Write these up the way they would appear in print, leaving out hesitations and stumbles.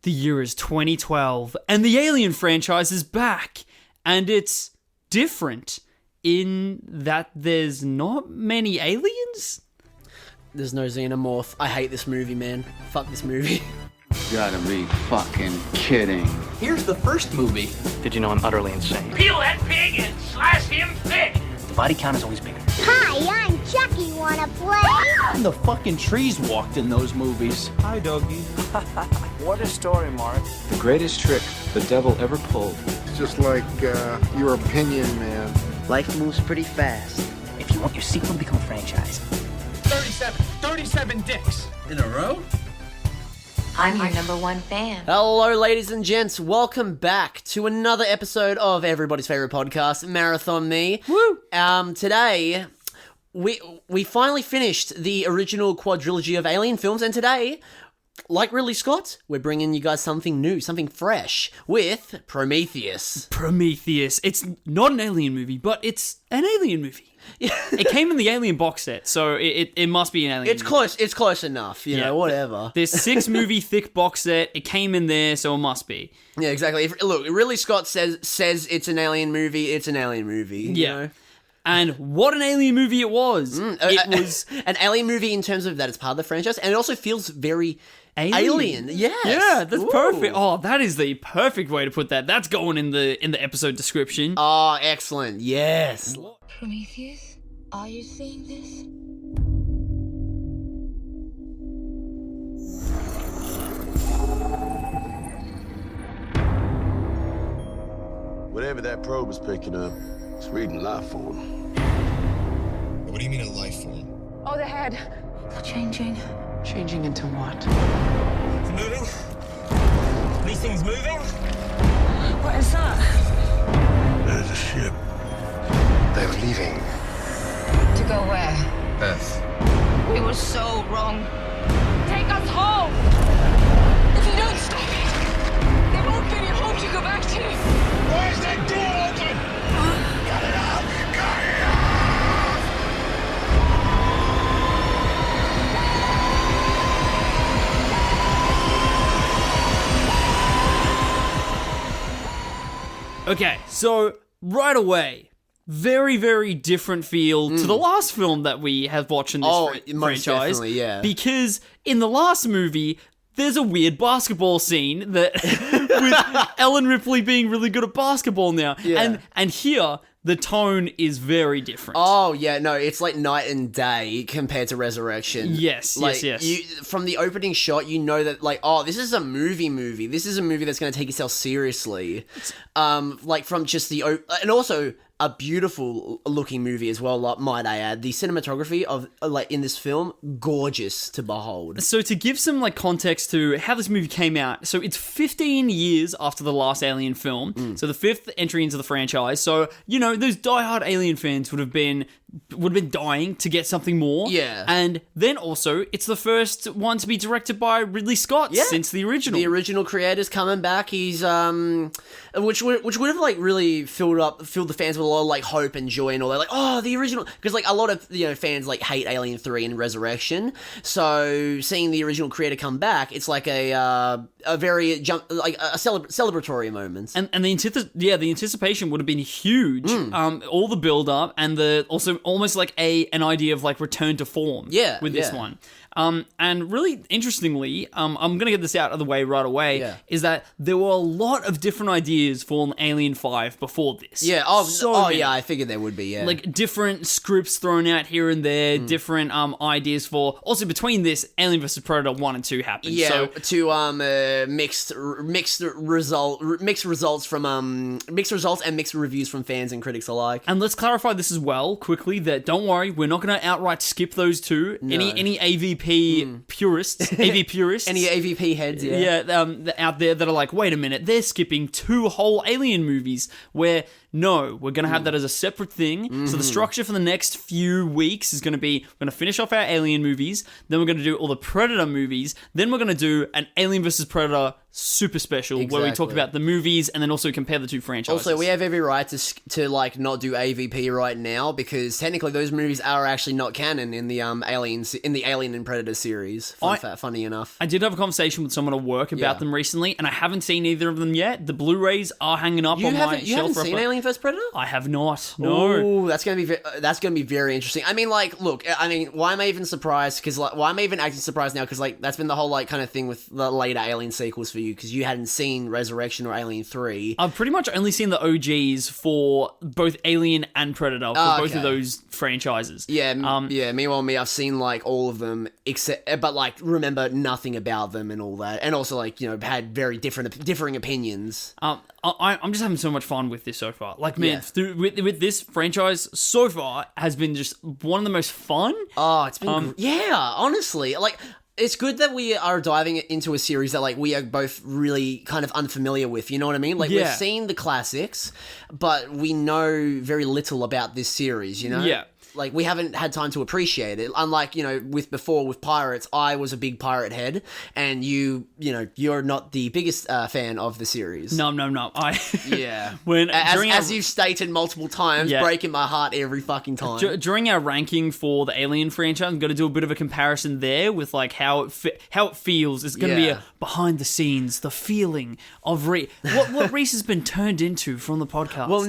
The year is 2012, and the Alien franchise is back, and it's different in that there's not many aliens? There's no xenomorph. I hate this movie, man. Fuck this movie. You gotta be fucking kidding. Here's the first movie. Did you know I'm utterly insane? Peel that pig and slice him thick. The body count is always bigger. Hi, I'm Chucky. Wanna play? The fucking trees walked in those movies. Hi, doggy. What a story, Mark. The greatest trick the devil ever pulled. It's just like your opinion, man. Life moves pretty fast. If you want your sequel to become a franchise. 37 dicks. In a row? I'm your number one fan. Hello, ladies and gents. Welcome back to another episode of everybody's favorite podcast, Marathon Me. Woo! Today, we finally finished the original quadrilogy of Alien films, and today, like Ridley Scott, we're bringing you guys something new, something fresh, with Prometheus. Prometheus. It's not an alien movie, but it's an alien movie. It came in the Alien box set, so it must be an alien It's movie. close. It's close enough, you know, whatever. There's 6 movie thick box set. It came in there, so it must be. Yeah, exactly. Look, Ridley Scott says it's an alien movie. It's an alien movie. You know? And what an alien movie it was. It was an alien movie in terms of that it's part of the franchise, and it also feels very alien. Yes. Yeah, that's Ooh. perfect. Oh, that is the perfect way to put that. That's going in the episode description. Oh, excellent. Yes. Prometheus, are you seeing this? Whatever that probe is picking up, it's reading life form. What do you mean a life form? Oh, the head. They're changing. Changing into what? It's moving. These things moving. What is that? There's a ship. They're leaving. To go where? Earth. We were so wrong. Take us home! If you don't stop it, there won't be any home to go back to. Where's that door open? Cut it off! Cut it off! Okay, so right away, very, very different feel to the last film that we have watched in this Most franchise. definitely, yeah. Because in the last movie, there's a weird basketball scene that with Ellen Ripley being really good at basketball now. Yeah. And here, the tone is very different. Oh, yeah, no, it's like night and day compared to Resurrection. Yes, like, yes. From the opening shot, you know that, like, oh, this is a movie. This is a movie that's going to take itself seriously. Like, from just the... And also... a beautiful looking movie as well, like, might I add. The cinematography of, like, in this film, gorgeous to behold. So to give some, like, context to how this movie came out, so it's 15 years after the last Alien film, so the 5th entry into the franchise, so, you know, those diehard Alien fans would have been dying to get something more. Yeah. And then also, it's the first one to be directed by Ridley Scott since the original. The original creator's coming back. He's which would have, like, really filled the fans with a lot of, like, hope and joy and all that. Like, oh, the original, because, like, a lot of, you know, fans, like, hate Alien 3 and Resurrection. So seeing the original creator come back, it's like a very celebratory moment. And the anticipation would have been huge. All the build up and also almost like an idea of, like, return to form. With this one. And really interestingly, I'm going to get this out of the way right away, is that there were a lot of different ideas for an Alien 5 before this. Yeah, yeah, I figured there would be, yeah. Like, different scripts thrown out here and there, different ideas for... Also, between this, Alien vs. Predator 1 and 2 happened. Yeah, so, to mixed results and mixed reviews from fans and critics alike. And let's clarify this as well, quickly, that don't worry, we're not going to outright skip those two. No. Any AVP purists, AV purists... Any AVP heads, yeah. Out there that are like, wait a minute, they're skipping 2 whole Alien movies, where no, we're going to have that as a separate thing. So the structure for the next few weeks is going to be, we're going to finish off our Alien movies, then we're going to do all the Predator movies, then we're going to do an Alien vs. Predator super special where we talk about the movies and then also compare the two franchises. Also, we have every right to like not do AVP right now because technically those movies are actually not canon in the Alien and Predator series. Funny enough. I did have a conversation with someone at work about them recently, and I haven't seen either of them yet. The Blu-rays are hanging up on my shelf. You haven't seen Alien vs. Predator? I have not. No. Ooh, that's gonna be very interesting. I mean, like, look, why am I even surprised? Because why am I even acting surprised now? Because like that's been the whole like kind of thing with the later Alien sequels for you, because you hadn't seen Resurrection or Alien 3. I've pretty much only seen the OGs for both Alien and Predator for both of those franchises. Meanwhile, I've seen like all of them but like remember nothing about them and all that, and also like had very differing opinions. I'm just having so much fun with this so far. Like, man, with this franchise so far has been just one of the most fun. Oh, it's been honestly, like. It's good that we are diving into a series that, like, we are both really kind of unfamiliar with, you know what I mean? Like, we've seen the classics, but we know very little about this series, you know? Yeah. Like, we haven't had time to appreciate it. Unlike, with Pirates, I was a big pirate head, and you're not the biggest fan of the series. No. As you've stated multiple times, breaking my heart every fucking time. During our ranking for the Alien franchise, I'm going to do a bit of a comparison there with, like, how it feels. It's going to be a behind the scenes, the feeling of what Rhys has been turned into from the podcast.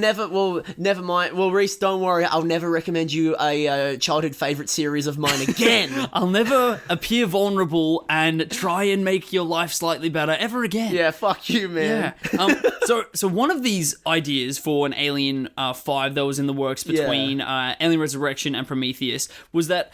Never mind. Well, Rhys, don't worry. I'll never recommend you a childhood favourite series of mine again. I'll never appear vulnerable and try and make your life slightly better ever again. Yeah, fuck you, man. Yeah. So one of these ideas for an Alien 5 that was in the works between Alien Resurrection and Prometheus was that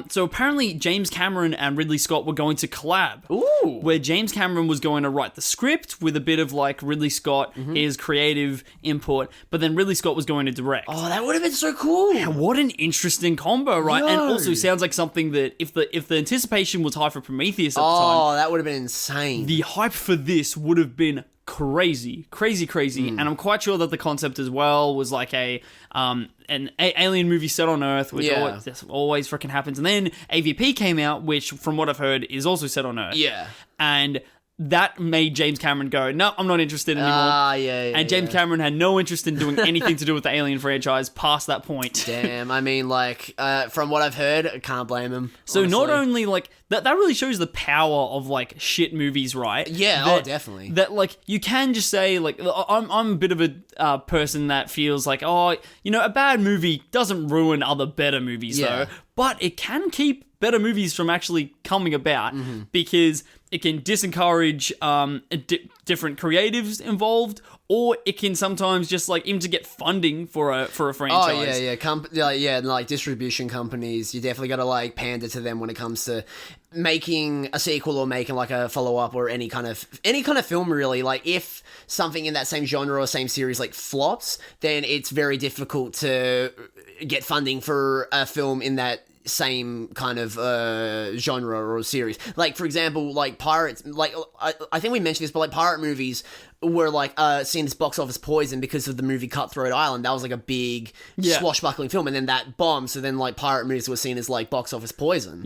so apparently James Cameron and Ridley Scott were going to collab. Ooh. Where James Cameron was going to write the script with a bit of like Ridley Scott, his creative input, but then Ridley Scott was going to direct. Oh, that would have been so cool. Yeah, what an interesting combo, right? And also sounds like something that if the anticipation was high for Prometheus at the time. Oh, that would have been insane. The hype for this would have been crazy. And I'm quite sure that the concept as well was like an alien movie set on Earth, which always freaking happens. And then AVP came out, which from what I've heard is also set on Earth. Yeah. And that made James Cameron go, no, I'm not interested anymore. And James Cameron had no interest in doing anything to do with the Alien franchise past that point. Damn, I mean, like, from what I've heard, I can't blame him. So honestly. Not only, like, that really shows the power of, like, shit movies, right? Yeah, definitely. That, like, you can just say, like, I'm a bit of a person that feels like, a bad movie doesn't ruin other better movies, though. But it can keep better movies from actually coming about because it can disencourage different creatives involved, or it can sometimes just like even to get funding for a franchise. Oh yeah. Like distribution companies, you definitely got to like pander to them when it comes to making a sequel or making like a follow up or any kind of film really. Like if something in that same genre or same series like flops, then it's very difficult to get funding for a film in that same kind of genre or series. Like for example, like Pirates, like I think we mentioned this, but like pirate movies were like seen as box office poison because of the movie Cutthroat Island. That was like a big swashbuckling film, and then that bombed, so then like pirate movies were seen as like box office poison.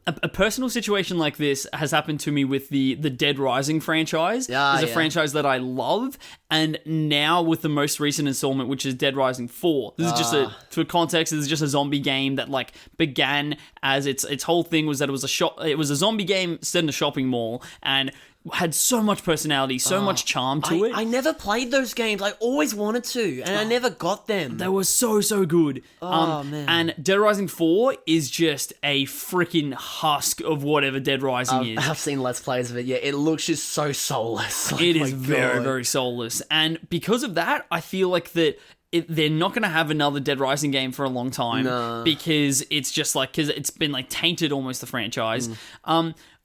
A personal situation like this has happened to me with the Dead Rising franchise. It's a franchise that I love, and now with the most recent installment, which is Dead Rising 4. This is just for context, this is just a zombie game that like began as its whole thing was that it was a zombie game set in a shopping mall, and had so much personality, so much charm to it. I never played those games. I always wanted to, and I never got them. They were so good. Man. And Dead Rising 4 is just a freaking husk of whatever Dead Rising is. I've seen Let's Plays of it. Yeah, it looks just so soulless. It is very, very soulless. And because of that, I feel like that they're not going to have another Dead Rising game for a long time because it's just like, because it's been like tainted almost the franchise.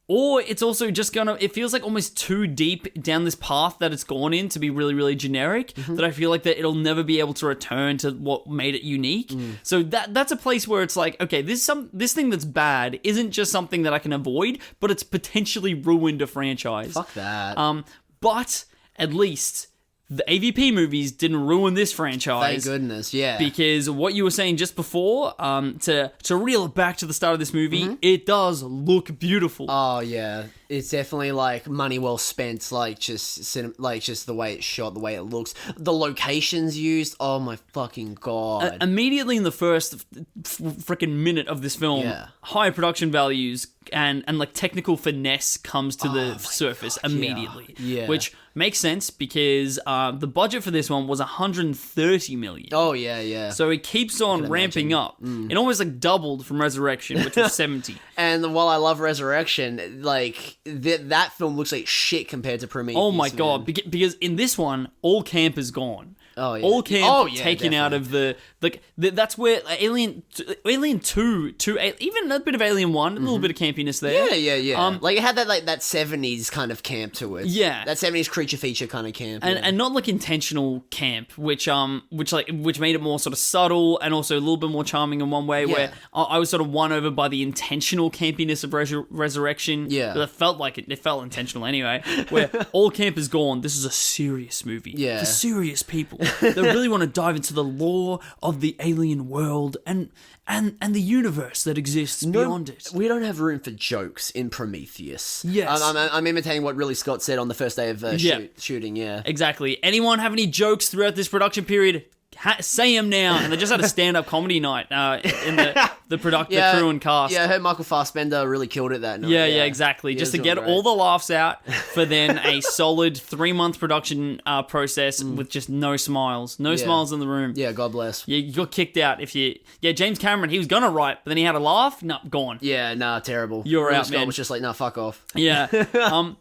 Or it's also just it feels like almost too deep down this path that it's gone in to be really, really generic, that I feel like that it'll never be able to return to what made it unique. So that's a place where it's like, okay, this thing that's bad isn't just something that I can avoid, but it's potentially ruined a franchise. Fuck that. But at least the AVP movies didn't ruin this franchise. Thank goodness, yeah. Because what you were saying just before, to reel it back to the start of this movie, it does look beautiful. Oh yeah, it's definitely like money well spent. Like just the way it's shot, the way it looks, the locations used. Oh my fucking god! Immediately in the first freaking minute of this film, high production values and like technical finesse comes to the surface immediately. Yeah. Which makes sense because the budget for this one was $130 million. Oh yeah. So it keeps on ramping up. It almost like doubled from Resurrection, which was 70. And while I love Resurrection, like that film looks like shit compared to Prometheus. Oh my god! Because in this one, all camp is gone. Oh yeah, all camp taken definitely. out of the that's where Alien 2, even a bit of Alien 1, a little bit of campiness there. Yeah. Like it had that 70s kind of camp to it. Yeah, that 70s creature feature kind of camp. And not like intentional camp, which made it more sort of subtle and also a little bit more charming in one way. Where I was sort of won over by the intentional campiness of Resurrection. Yeah, but it felt like it felt intentional anyway. Where all camp is gone. This is a serious movie. Yeah, for serious people. They really want to dive into the lore of the alien world and the universe that exists beyond it. We don't have room for jokes in Prometheus. Yes. I'm imitating what Ridley Scott said on the first day of shooting, yeah. Exactly. Anyone have any jokes throughout this production period? Say them now. And they just had a stand-up comedy night in the crew and cast. Yeah, I heard Michael Fassbender really killed it that night. Yeah, exactly. Just to get all the laughs out for then a solid 3-month production process with just no smiles. No smiles in the room. Yeah, God bless. You got kicked out if you... Yeah, James Cameron, he was going to write, but then he had a laugh. No, gone. Yeah, nah, terrible. You're out, Scott man. was just like, nah, fuck off. Yeah.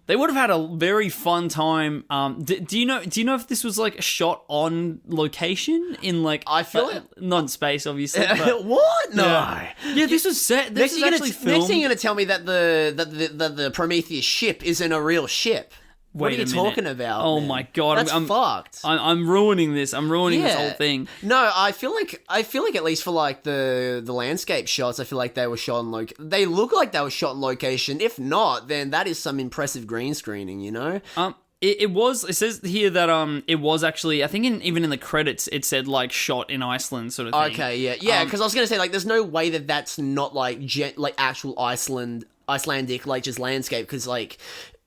They would have had a very fun time. Do you know if this was like shot on location? In like, I feel it. Not in space, obviously. But, what? No. Yeah, this was set. This was actually filmed. Next thing you're gonna tell me that the Prometheus ship isn't a real ship. What are you talking about? Oh man? my god, that's fucked. I'm ruining this. I'm ruining this whole thing. No, I feel like at least for like the landscape shots, I feel like they were shot on they look like they were shot on location. If not, then that is some impressive green screening, you know? It says here that it was actually, I think even in the credits it said like shot in Iceland sort of thing. Okay, yeah, because I was gonna say like there's no way that's not like actual Icelandic like just landscape, because like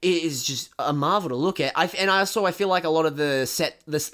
it is just a marvel to look at. I feel like a lot of a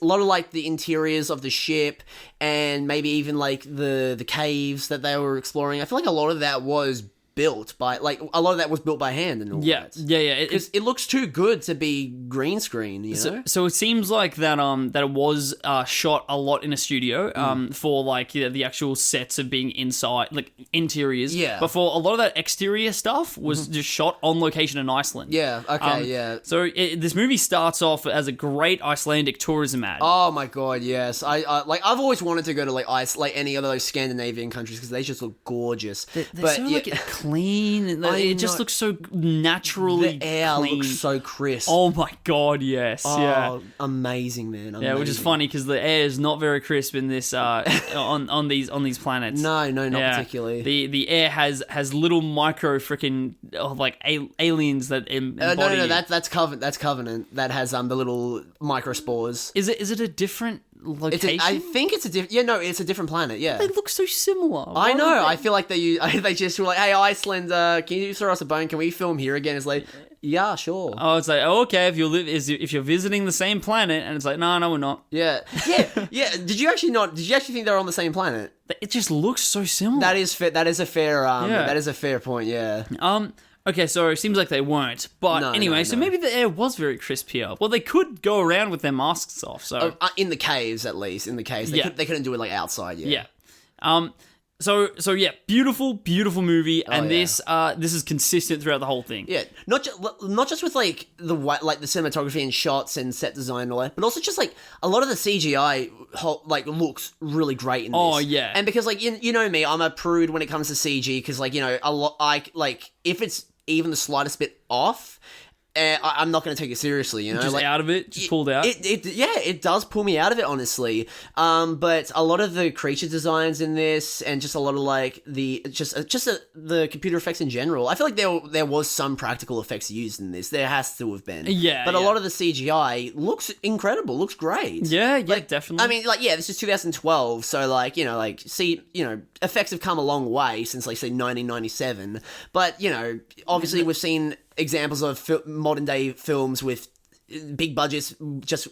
lot of like the interiors of the ship and maybe even like the caves that they were exploring, I feel like a lot of that was built by hand and all that. Yeah. Because it looks too good to be green screen, you know? So it seems like that it was shot a lot in a studio for like the actual sets of being inside, like interiors. Yeah. But for a lot of that exterior stuff was just shot on location in Iceland. Yeah. Okay. Yeah. So this movie starts off as a great Icelandic tourism ad. Oh my god, yes. I've always wanted to go to like any of those Scandinavian countries because they just look gorgeous. They're so clean. It just looks so naturally The air clean. looks so crisp. Oh my god, yes. Oh, amazing, man. Amazing. Yeah, which is funny because the air is not very crisp in this on these planets. No, not particularly. The air has little micro freaking like aliens that embody. No, that's Covenant. That has the little microspores. Is it a different location? I think it's a different. Yeah, no, it's a different planet. Yeah, they look so similar. I know. I feel like they just were like, "Hey, Iceland, can you throw us a bone? Can we film here again?" It's like, yeah, sure. Oh, it's like, okay, if you're visiting the same planet, and it's like, no, we're not. Yeah. Did you actually think they were on the same planet? It just looks so similar. That is fair. That is a fair point. Yeah. Okay, so it seems like they weren't. But anyway, so maybe the air was very crisp here. Well, they could go around with their masks off, so... in the caves, at least. In the caves. They couldn't do it, like, outside, yeah. So yeah, beautiful movie, and this is consistent throughout the whole thing. Yeah, not just with, like, the cinematography and shots and set design and all that, but also just, like, a lot of the CGI, like, looks really great in this. Oh, yeah. And because, like, you know me, I'm a prude when it comes to CG, because, like, you know, if it's even the slightest bit off, I'm not going to take it seriously, you know? Just out of it? Just pulled out? It does pull me out of it, honestly. But a lot of the creature designs in this, and just a lot of, like, the computer effects in general, I feel like there was some practical effects used in this. There has to have been. Yeah. But a lot of the CGI looks incredible, looks great. Yeah, like, definitely. I mean, like, this is 2012, so, like, you know, like, effects have come a long way since, like, say, 1997. But, you know, obviously we've seen examples of modern day films with big budgets just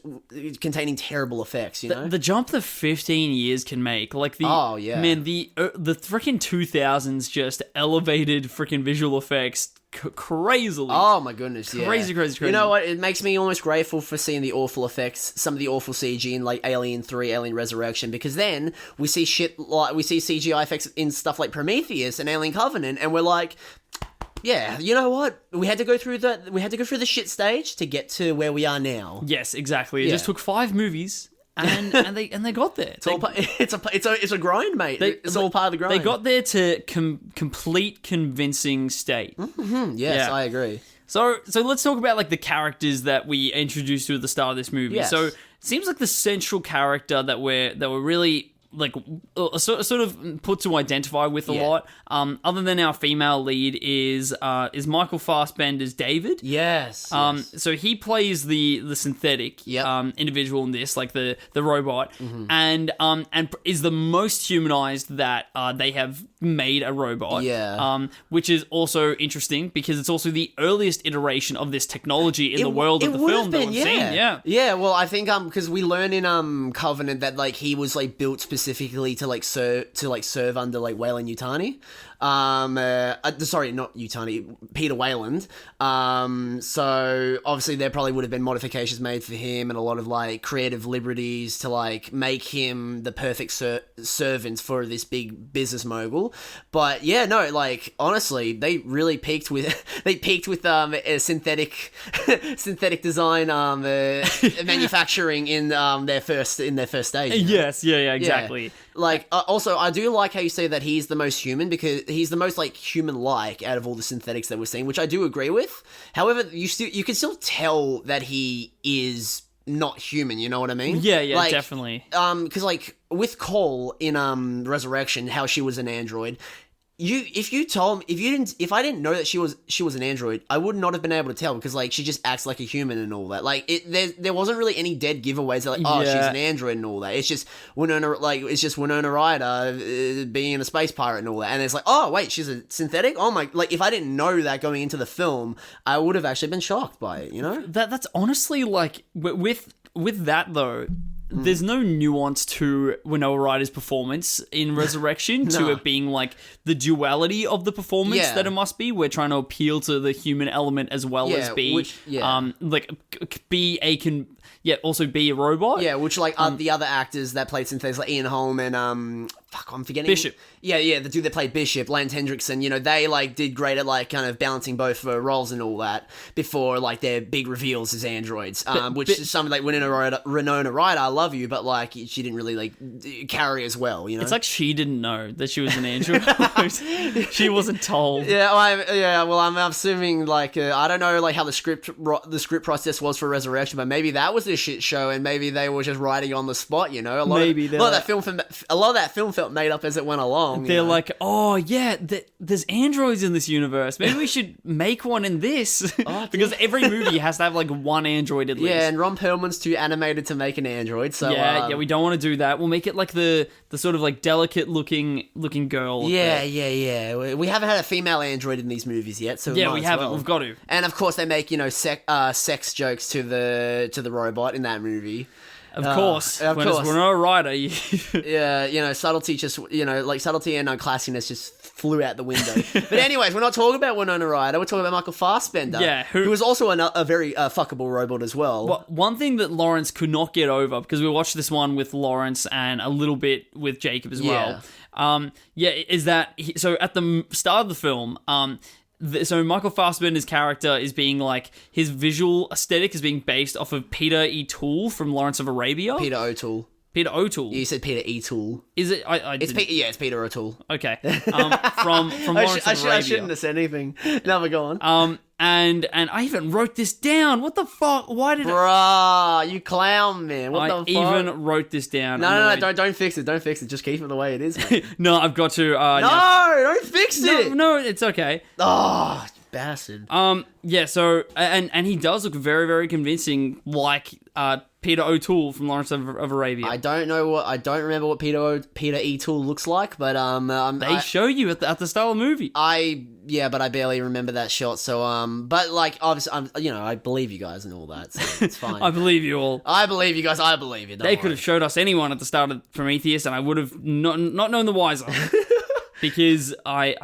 containing terrible effects, you know? The jump that 15 years can make, like the the freaking 2000s just elevated freaking visual effects crazily. Oh my goodness, yeah. Crazy. You know what? It makes me almost grateful for seeing the awful effects, some of the awful CG in like Alien 3, Alien Resurrection, because then we see CGI effects in stuff like Prometheus and Alien Covenant, and we're like, yeah, you know what? We had to go through the shit stage to get to where we are now. Yes, exactly. It just took 5 movies, and they got there. It's a grind, mate. It's all part of the grind. They got there to complete convincing state. Mm-hmm. Yes, I agree. So let's talk about like the characters that we introduced to at the start of this movie. Yes. So it seems like the central character that we're really like sort of put to identify with a lot, other than our female lead, is Michael Fassbender's David. Yes. So he plays the synthetic individual in this, like the robot, and is the most humanized that they have made a robot. Yeah. Which is also interesting because it's also the earliest iteration of this technology in the world of the film that we've seen. Yeah. Well, I think because we learn in Covenant that like he was like built specifically to serve under like Weyland-Yutani. Sorry, not Yutani, Peter Weyland. So obviously there probably would have been modifications made for him and a lot of like creative liberties to like make him the perfect servant for this big business mogul. But yeah, no, like honestly, they really peaked with a synthetic design manufacturing in their first stage. Yes, yeah, exactly. Yeah. Like also, I do like how you say that he's the most human because he's the most like human-like out of all the synthetics that we're seeing, which I do agree with. However, you can still tell that he is not human. You know what I mean? Yeah, like, definitely. Because like with Cole in Resurrection, how she was an android. If I didn't know that she was an android, I would not have been able to tell because like she just acts like a human and all that. Like there wasn't really any dead giveaways that like she's an android and all that. It's just Winona Ryder being a space pirate and all that. And it's like, oh wait, she's a synthetic. Oh my! Like if I didn't know that going into the film, I would have actually been shocked by it. You know? That's honestly like with that though. There's no nuance to Winona Ryder's performance in Resurrection to it being like the duality of the performance that it must be. We're trying to appeal to the human element as well as be also be a robot. Yeah, which like the other actors that played synthetics like Ian Holm and I'm forgetting Bishop. Yeah, the dude that played Bishop, Lance Hendrickson, you know, they like did great at like kind of balancing both roles and all that before like their big reveals as androids. Which is something like Winona Ryder, I love you, but like she didn't really like carry as well, you know. It's like she didn't know that she was an android. She wasn't told. Well, I'm assuming like I don't know like how the script process was for Resurrection, but maybe that was a shit show and maybe they were just writing on the spot, you know. A lot of that film felt made up as it went along. They're like, oh yeah, there's androids in this universe. Maybe we should make one in this because every movie has to have like one android at least. Yeah, and Ron Perlman's too animated to make an android. So yeah, we don't want to do that. We'll make it like the sort of like delicate looking girl. Yeah. We haven't had a female android in these movies yet, so we haven't. Well. We've got to. And of course, they make sex jokes to the robot in that movie. Of course. When it's Winona Ryder. Yeah, you know, subtlety just, you know, like subtlety and classiness just flew out the window. But anyways, we're not talking about Winona Ryder. We're talking about Michael Fassbender. Yeah. Who was also a very fuckable robot as well. Well, one thing that Lawrence could not get over, because we watched this one with Lawrence and a little bit with Jacob as well. Is that, so at the start of the film, so Michael Fassbender's character is being like, his visual aesthetic is being based off of Peter E. Toole from Lawrence of Arabia. Peter O'Toole. Peter O'Toole. You said Peter E. Toole. Is it? It's Peter O'Toole. Okay. From Lawrence of Arabia. I shouldn't have said anything. No, but go on. And I even wrote this down. What the fuck? Why did Bruh, you clown, man. What the fuck? I even wrote this down. No, don't fix it. Don't fix it. Just keep it the way it is, man. No, I've got to. Don't fix it. No, it's okay. Oh, bastard. Yeah. So, and he does look very, very convincing, like Peter O'Toole from Lawrence of Arabia. I don't remember what Peter O'Toole looks like, but they show you at the start of the movie. But I barely remember that shot. So but like obviously, I believe you guys and all that, so it's fine. I believe you all. I believe you guys. I believe you. They could have showed us anyone at the start of Prometheus, and I would have not known the wiser because I'm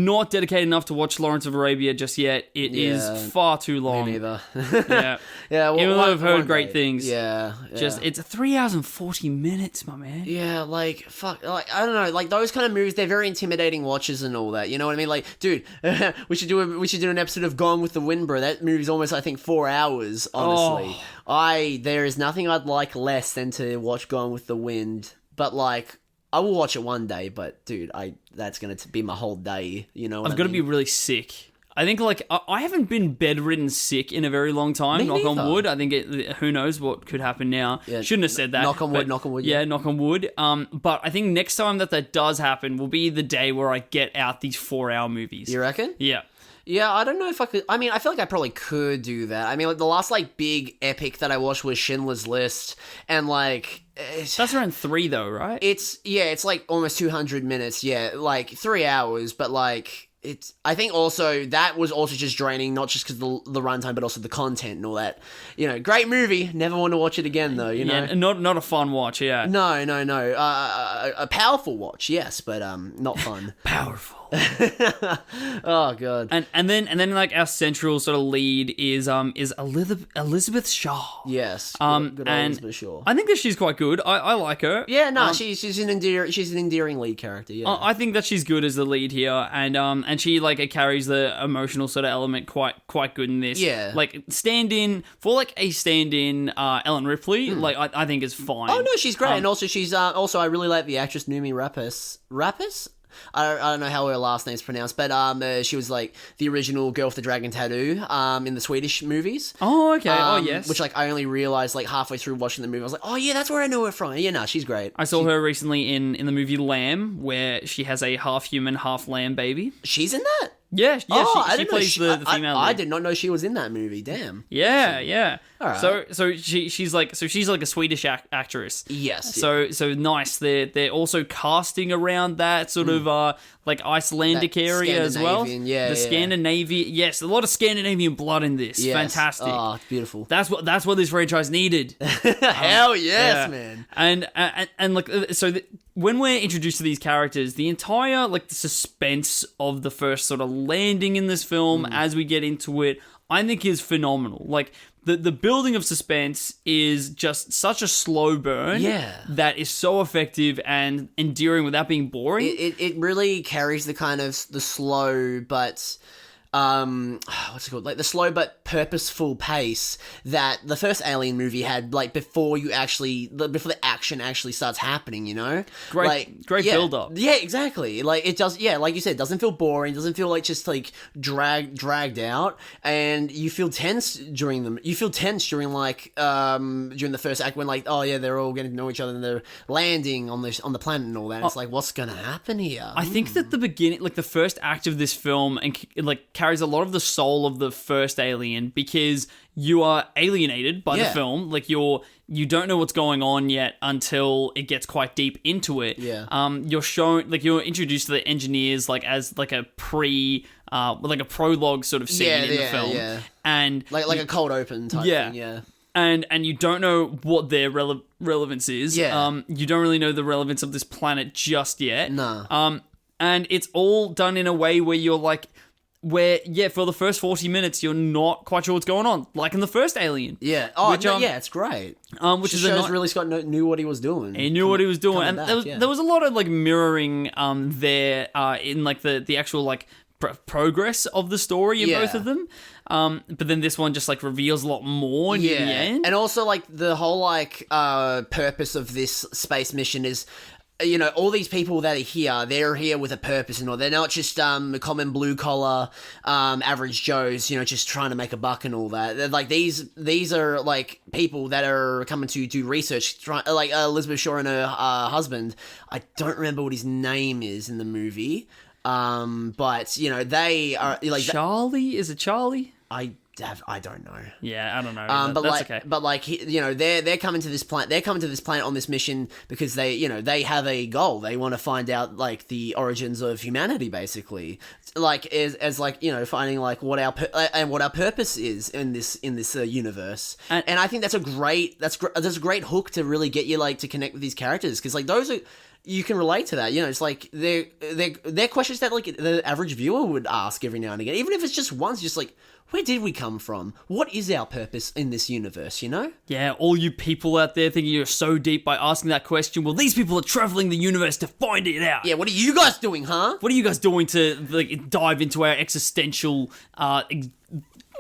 not dedicated enough to watch Lawrence of Arabia just yet. It is far too long. Me neither. Yeah. Well, even though I've heard great things. Yeah. It's 3 hours and 40 minutes, my man. Yeah, like, fuck, like, I don't know, like, those kind of movies, they're very intimidating watches and all that, you know what I mean? Like, dude, we should do an episode of Gone with the Wind, bro. That movie's almost, I think, 4 hours, honestly. There is nothing I'd like less than to watch Gone with the Wind, but, like, I will watch it one day, but dude, that's gonna be my whole day. You know, I've got to be really sick. I think like I haven't been bedridden sick in a very long time. Me knock neither. on wood. I think who knows what could happen now. Yeah, shouldn't have said that. Knock on wood. Knock on wood. Yeah, knock on wood. But I think next time that does happen will be the day where I get out these 4-hour movies. You reckon? Yeah. Yeah, I don't know if I could. I mean, I feel like I probably could do that. I mean, like the last like big epic that I watched was Schindler's List, and like that's around 3 though, right? It's like almost 200 minutes. Yeah, like 3 hours, but like I think also that was also just draining, not just because the runtime, but also the content and all that. You know, great movie. Never want to watch it again though. You know, not a fun watch. Yeah. No. A powerful watch, yes, but not fun. Powerful. Oh god. And then like our central sort of lead is Elizabeth Shaw. Yes. Good old Elizabeth Shaw. I think that she's quite good. I like her. Yeah, no, she's an endearing lead character. Yeah. I think that she's good as the lead here, and she like carries the emotional sort of element quite good in this. Yeah. Like stand-in Ellen Ripley. Like I think is fine. Oh no, she's great, and also she's also I really like the actress Noomi Rapace. I don't know how her last name's pronounced, but she was like the original girl with the dragon tattoo in the Swedish movies. Oh, okay. Yes. Which like I only realized like halfway through watching the movie. I was like, oh yeah, that's where I know her from. Yeah, no, she's great. I saw her recently in the movie Lamb, where she has a half human, half lamb baby. She's in that? Yeah, she plays the female lead. I did not know she was in that movie. Damn. Yeah. All right. So she's like a Swedish actress. Yes. So nice. They're also casting around that sort of like Icelandic area as well. Yeah. The Scandinavian. Yes, a lot of Scandinavian blood in this. Yes. Fantastic. Oh, beautiful. That's what this franchise needed. Hell yes, man. And like when we're introduced to these characters, the entire like the suspense of the first sort of landing in this film as we get into it, I think is phenomenal. Like the building of suspense is just such a slow burn that is so effective and endearing without being boring. It really carries the kind of the slow but what's it called? Like the slow but purposeful pace that the first Alien movie had, like before the action actually starts happening, you know? Great build up. Yeah, exactly. Like it does, yeah, like you said, it doesn't feel boring, doesn't feel like just like dragged out, and you feel tense during them. You feel tense during like during the first act when like, oh yeah, they're all getting to know each other and they're landing on the planet and all that. It's like, what's gonna happen here? I think that the beginning, like the first act of this film, and like carries a lot of the soul of the first Alien, because you are alienated by the film. Like you don't know what's going on yet until it gets quite deep into it. Yeah. You're introduced to the engineers like as like a like a prologue sort of scene in the film. Yeah. And like a cold open type thing. Yeah. And you don't know what their relevance is. Yeah. You don't really know the relevance of this planet just yet. No. And it's all done in a way where you're like, for the first 40 minutes, you're not quite sure what's going on, like in the first Alien. Yeah. Oh, it's great. Which shows Ridley Scott knew what he was doing. He knew what he was doing, and there was a lot of like mirroring there in like the actual like progress of the story in both of them. But then this one just like reveals a lot more near the end, and also like the whole like purpose of this space mission is all these people that are here, they're here with a purpose and all. They're not just common blue collar, average Joes, just trying to make a buck and all that. They're like these are like people that are coming to do research. Like Elizabeth Shaw and her husband. I don't remember what his name is in the movie, but they are like Charlie. Is it Charlie? I don't know. Yeah, I don't know. That's okay. But they're coming to this planet. They're coming to this planet on this mission because they have a goal. They want to find out like the origins of humanity, basically. Like as finding like what our purpose is in this universe. And I think that's a great hook to really get you like to connect with these characters, because like those are. You can relate to that, it's like they're questions that like the average viewer would ask every now and again, even if it's just once, just like, where did we come from? What is our purpose in this universe, Yeah, all you people out there thinking you're so deep by asking that question, well, these people are traveling the universe to find it out. Yeah, what are you guys doing, huh? What are you guys doing to like dive into our existential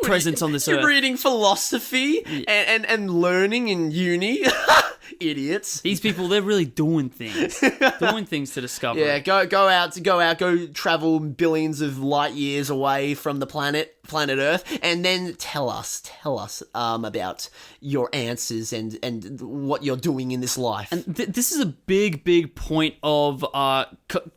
presence on this earth? You're reading philosophy and learning in uni. Idiots. These people, they're really doing things to discover. Yeah, go travel billions of light years away from the planet Earth, and then tell us about your answers and what you're doing in this life. And this is a big point of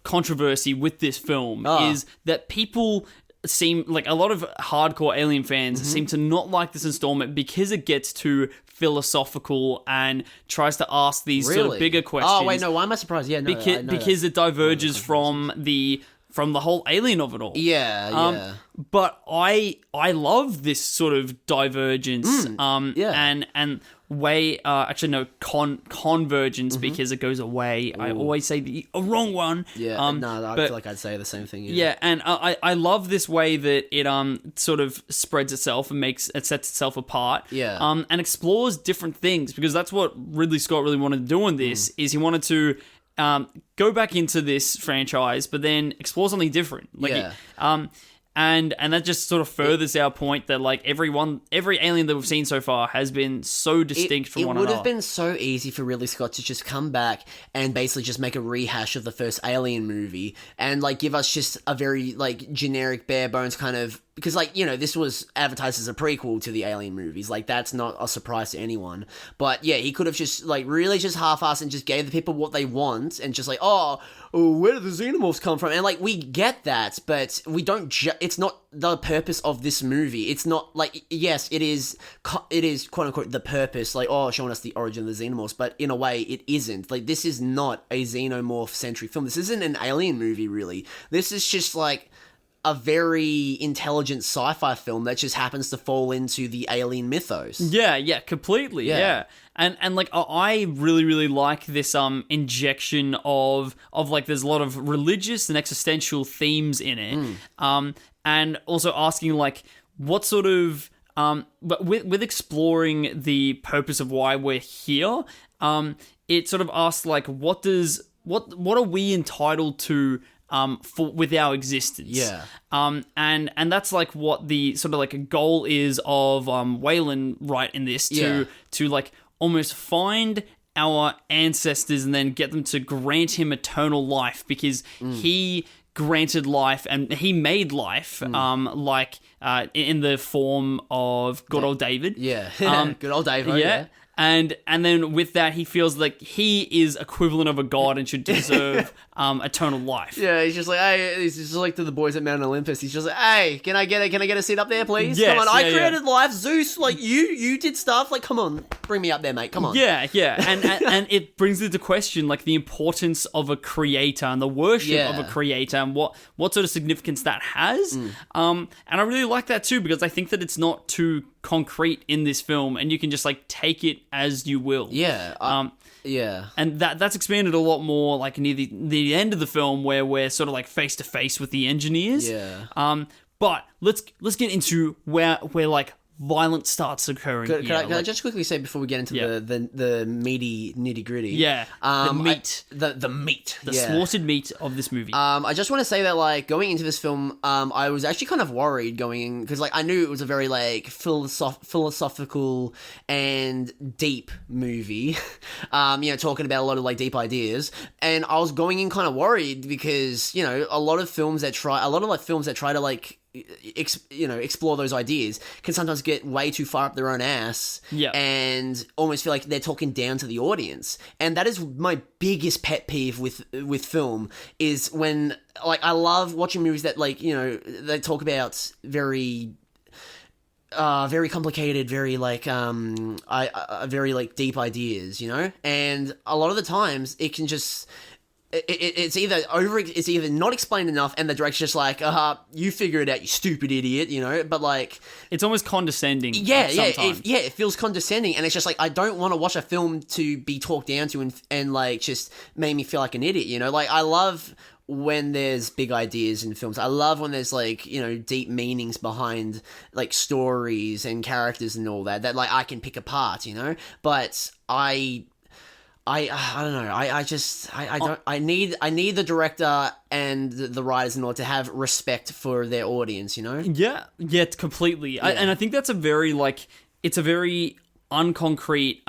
controversy with this film, is that people seem like a lot of hardcore Alien fans seem to not like this installment because it gets too philosophical and tries to ask these sort of bigger questions. Oh wait, no, why am I surprised? Yeah, no, because it diverges from the whole Alien of it all. Yeah. But I love this sort of divergence. And convergence, because it goes away. Ooh. I always say the wrong one. Yeah, I feel like I'd say the same thing. Yeah, and I love this way that it sort of spreads itself and sets itself apart. Yeah. And explores different things, because that's what Ridley Scott really wanted to do in this. Is he wanted to go back into this franchise, but then explore something different. And that just sort of furthers our point that like every Alien that we've seen so far has been so distinct from one another. It would have been so easy for Ridley Scott to just come back and basically just make a rehash of the first Alien movie and like give us just a very like generic bare bones kind of, because like, this was advertised as a prequel to the Alien movies. Like, that's not a surprise to anyone. But yeah, he could have just like really just half-assed and just gave the people what they want and just like, where did the Xenomorphs come from? And like, we get that, but we don't it's not the purpose of this movie. It's not like, yes, it is quote unquote the purpose, like, showing us the origin of the Xenomorphs, but in a way it isn't. Like, this is not a Xenomorph-centric film. This isn't an Alien movie, really. This is just like a very intelligent sci-fi film that just happens to fall into the Alien mythos. Yeah, completely. Yeah. And like, I really like this injection of like, there's a lot of religious and existential themes in it. And also asking like, what sort of but with exploring the purpose of why we're here, it sort of asks like, what are we entitled to with our existence? Yeah. And that's like what the sort of like a goal is of Wayland, right, in this, to like almost find our ancestors and then get them to grant him eternal life, because he granted life and he made life like in the form of good old David. Yeah. Good old David. Yeah. And then with that, he feels like he is equivalent of a god and should deserve eternal life. Yeah, he's just like, hey, he's just like to the boys at Mount Olympus. He's just like, hey, can I get a seat up there, please? Yes, come on, I created life, Zeus. Like you did stuff. Like, come on, bring me up there, mate. Come on. Yeah, and it brings into question like the importance of a creator and the worship of a creator and what sort of significance that has. And I really like that too, because I think that it's not too concrete in this film, and you can just like take it as you will. And that's expanded a lot more like near the end of the film, where we're sort of like face to face with the engineers. But let's get into where like violence starts occurring. Can I just quickly say before we get into the meaty nitty gritty? Yeah, the meat, the meat, the slaughtered meat of this movie. I just want to say that like going into this film, I was actually kind of worried going in because like I knew it was a very like philosophical and deep movie, talking about a lot of like deep ideas, and I was going in kind of worried because a lot of films that try to like explore those ideas can sometimes get way too far up their own ass and almost feel like they're talking down to the audience. And that is my biggest pet peeve with film is when like I love watching movies that like they talk about very complicated, very like very like deep ideas, and a lot of the times it can just it's either not explained enough and the director's just like, you figure it out, you stupid idiot, but like it's almost condescending. It feels condescending, and it's just like I don't want to watch a film to be talked down to and like just make me feel like an idiot, like I love when there's big ideas in films. I love when there's like deep meanings behind like stories and characters and all that like I can pick apart, but I don't know. I need the director and the writers in order to have respect for their audience, Yeah, completely. Yeah. And I think that's a very it's a very unconcrete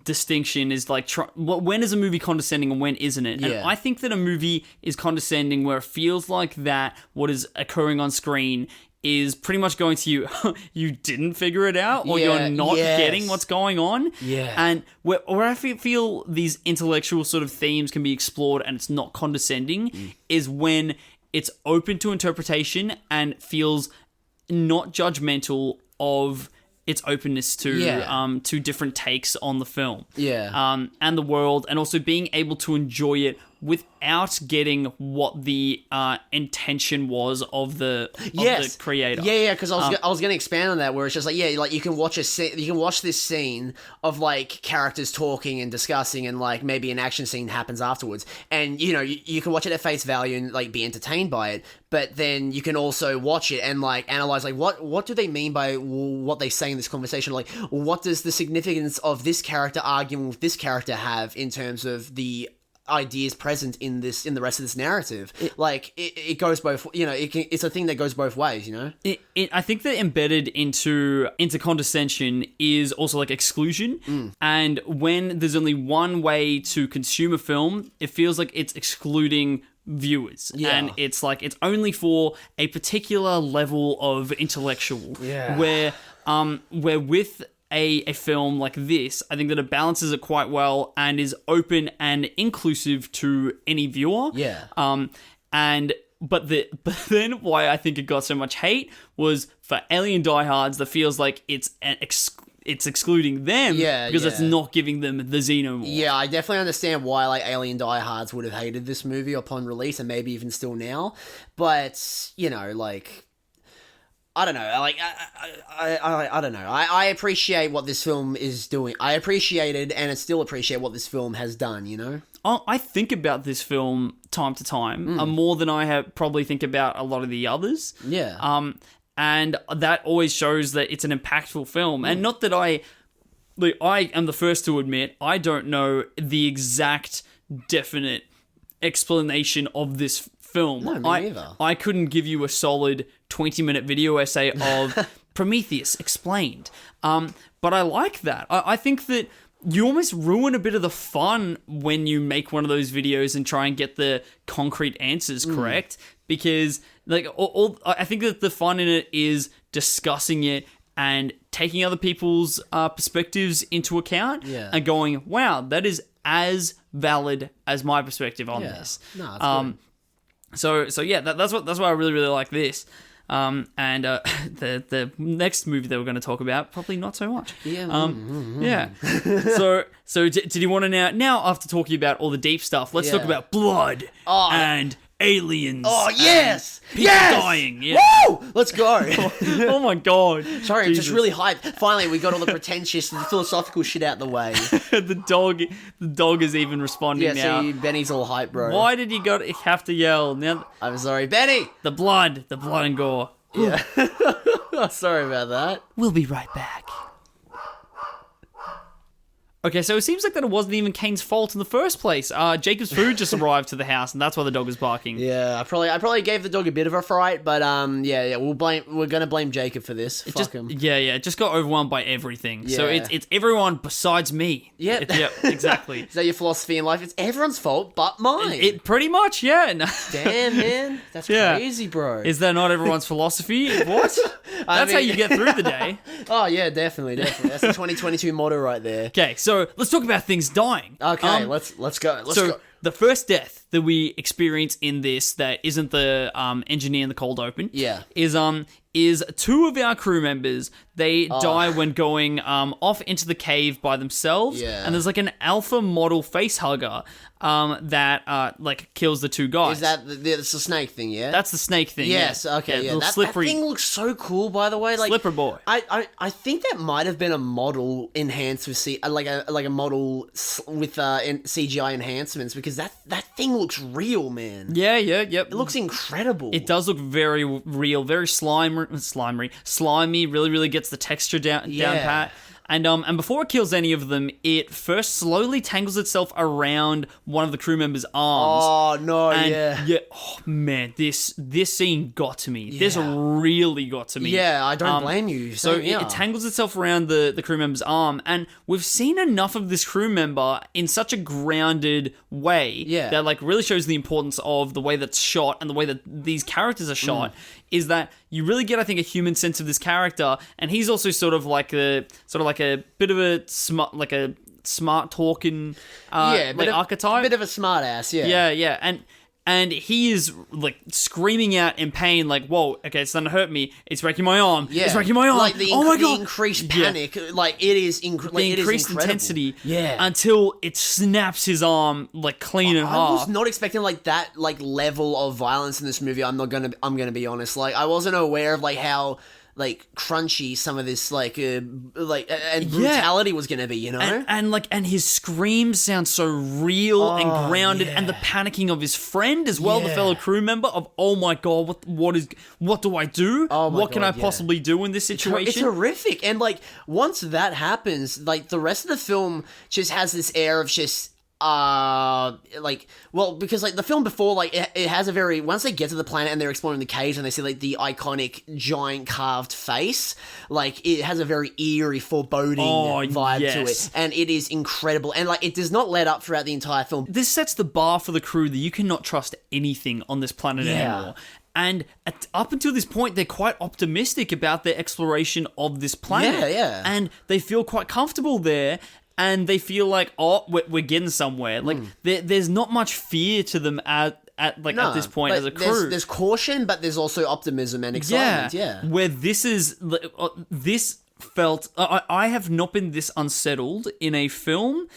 distinction is like when is a movie condescending and when isn't it? And I think that a movie is condescending where it feels like that what is occurring on screen is pretty much going to you, you didn't figure it out, or you're not getting what's going on. Yeah. And where I feel these intellectual sort of themes can be explored and it's not condescending is when it's open to interpretation and feels not judgmental of its openness to different takes on the film. And the world, and also being able to enjoy it without getting what the intention was of the creator. Because I was going to expand on that, where it's just like like you can watch this scene of like characters talking and discussing, and like maybe an action scene happens afterwards, and you can watch it at face value and like be entertained by it, but then you can also watch it and like analyze like what do they mean by what they say in this conversation, like what does the significance of this character arguing with this character have in terms of the ideas present in the rest of this narrative. It goes both, it's a thing that goes both ways, I think that embedded into condescension is also like exclusion. And when there's only one way to consume a film, it feels like it's excluding viewers. And it's like it's only for a particular level of intellectual. Where with a film like this, I think that it balances it quite well and is open and inclusive to any viewer. But then why I think it got so much hate was for alien diehards that feels like it's excluding them because it's not giving them the xenomorph. Yeah, I definitely understand why like alien diehards would have hated this movie upon release, and maybe even still now. But like, I don't know. Like, I don't know. I appreciate what this film is doing. I appreciated and I still appreciate what this film has done, I think about this film time to time more than I probably think about a lot of the others. And that always shows that it's an impactful film. And not that I am the first to admit, I don't know the exact definite explanation of this film. No, me neither. I couldn't give you a solid 20-minute video essay of Prometheus explained. But I like that. I think that you almost ruin a bit of the fun when you make one of those videos and try and get the concrete answers correct. Because like I think that the fun in it is discussing it and taking other people's perspectives into account and going, wow, that is as valid as my perspective on this. No, that's good. So yeah, that's why I really, really like this. And the next movie that we're going to talk about, probably not so much. Yeah. So did you want to now after talking about all the deep stuff, let's talk about blood and aliens. Oh, yes! People dying. Yeah. Woo! Let's go. Oh my god. Sorry, I'm just really hyped. Finally, we got all the pretentious and philosophical shit out the way. The dog is even responding now. Yeah, see, Benny's all hyped, bro. Why did you have to yell? Now, I'm sorry, Benny! The blood and gore. Yeah. Sorry about that. We'll be right back. Okay, so it seems like that it wasn't even Kane's fault in the first place. Jacob's food just arrived to the house, and that's why the dog is barking. Yeah, I probably gave the dog a bit of a fright, but we're gonna blame Jacob for this. Fuck him. Yeah, just got overwhelmed by everything. Yeah. So it's everyone besides me. Yeah, exactly. Is that your philosophy in life? It's everyone's fault but mine. It pretty much, yeah. Damn, man, that's crazy, bro. Is that not everyone's philosophy? What? That's how you get through the day. Oh yeah, definitely. That's the 2022 motto right there. Okay, so let's talk about things dying. Okay, let's go. Let's go. The first death that we experience in this that isn't the engineer in the cold open, is two of our crew members. They die when going off into the cave by themselves, and there's like an alpha model face hugger that like kills the two guys. Is that it's the snake thing? Yeah, that's the snake thing. Yes. Yeah. Okay. Yeah, that thing looks so cool. By the way, like Slipper boy. I think that might have been a model enhanced with like a model with CGI enhancements, because that thing looks real, man. Yeah. Yep. It looks incredible. It does look very real, very slimy. Really gets the texture down pat. And before it kills any of them, it first slowly tangles itself around one of the crew members' arms. Oh no! Yeah. Oh man, this scene got to me. Yeah. This really got to me. Yeah, I don't blame you. So it tangles itself around the crew member's arm, and we've seen enough of this crew member in such a grounded way that like really shows the importance of the way that's shot and the way that these characters are shot. Is that you really get, I think, a human sense of this character, and he's also sort of like a bit of a smart talking archetype, bit of a smart ass, and he is like screaming out in pain, like, "Whoa, okay, it's starting to hurt me. It's breaking my arm. Yeah. It's breaking my arm. Like the increased panic, like it is the increased intensity, until it snaps his arm like clean in half." I was not expecting like that level of violence in this movie. I'm gonna be honest. Like I wasn't aware of like how like crunchy some of this and brutality was gonna be, you know, and his screams sound so real and grounded, and the panicking of his friend as well, the fellow crew member of, oh my god, what do I do? What can I possibly do in this situation? It's horrific, and like once that happens, like the rest of the film just has this air of just because like the film before, like it has a very, once they get to the planet and they're exploring the caves and they see like the iconic giant carved face, like it has a very eerie, foreboding vibe to it, and it is incredible, and like it does not let up throughout the entire film. This sets the bar for the crew that you cannot trust anything on this planet anymore. And up until this point, they're quite optimistic about their exploration of this planet. Yeah. And they feel quite comfortable there. And they feel like, we're getting somewhere. Like, there's not much fear to them at this point as a crew. There's caution, but there's also optimism and excitement. Yeah. Where this felt... I have not been this unsettled in a film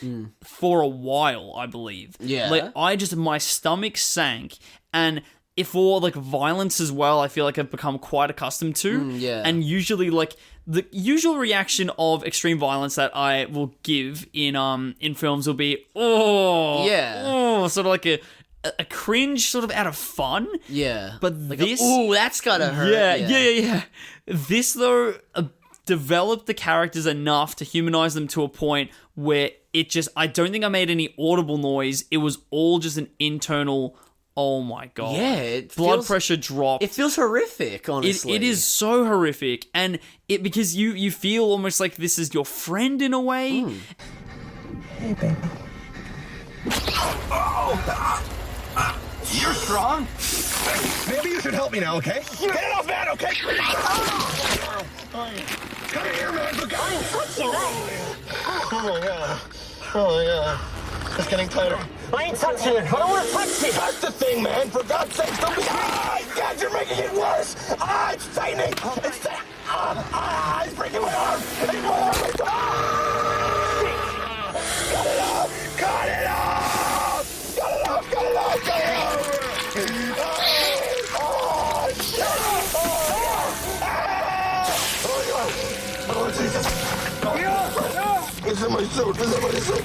for a while, I believe. Yeah. Like, my stomach sank. And... for like violence as well, I feel like I've become quite accustomed to. And usually like the usual reaction of extreme violence that I will give in films will be sort of like a cringe sort of out of fun. Yeah. But like this that's gotta hurt. Yeah. This though developed the characters enough to humanize them to a point where it just, I don't think I made any audible noise. It was all just an internal, oh my god. Yeah, blood pressure dropped. It feels horrific, honestly. It is so horrific, and it because you feel almost like this is your friend in a way. Hey, baby. You're strong. Maybe you should help me now, okay? Get it off, man, okay? Come here, man. Look out. Oh my god. Oh my god. It's getting tighter. I ain't touching it. I don't want to touch it. That's the thing, man. For God's sake, don't be... God, you're making it worse. It's tightening. It's breaking my arm. It's my arm. Cut it off. Cut it off. Cut it off. Cut it off. Cut it off. Oh, Jesus. It's in my suit. It's in my suit.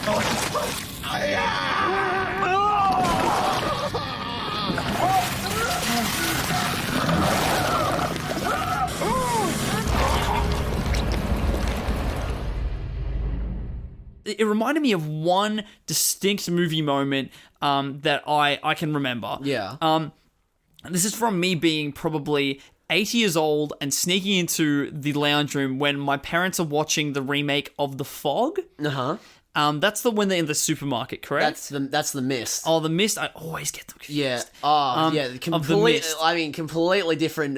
it reminded me of one distinct movie moment that I can remember. Yeah. This is from me being probably 8 years old and sneaking into the lounge room when my parents are watching the remake of The Fog. Uh-huh. That's the one they're in the supermarket, correct? That's the Mist. Oh, the Mist. I always get them confused. Yeah. Completely different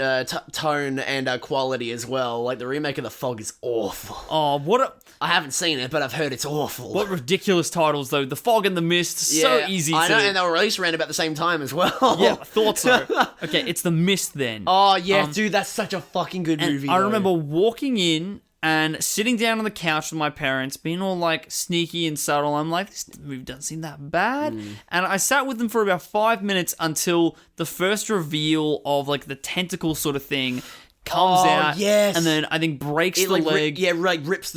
tone and quality as well. Like the remake of The Fog is awful. Oh, I haven't seen it, but I've heard it's awful. What ridiculous titles though. The Fog and the Mist. So easy. I know, and they were released around about the same time as well. Yeah, I thought so. Okay, it's The Mist then. Oh yeah, dude, that's such a fucking good movie. I remember walking in and sitting down on the couch with my parents, being all like sneaky and subtle. I'm like, this movie doesn't seem that bad. And I sat with them for about 5 minutes until the first reveal of like the tentacle sort of thing comes out. Yes. And then I think breaks the leg. Rips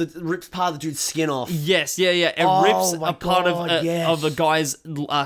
part of the dude's skin off. Yes, yeah. It rips a part of the guy's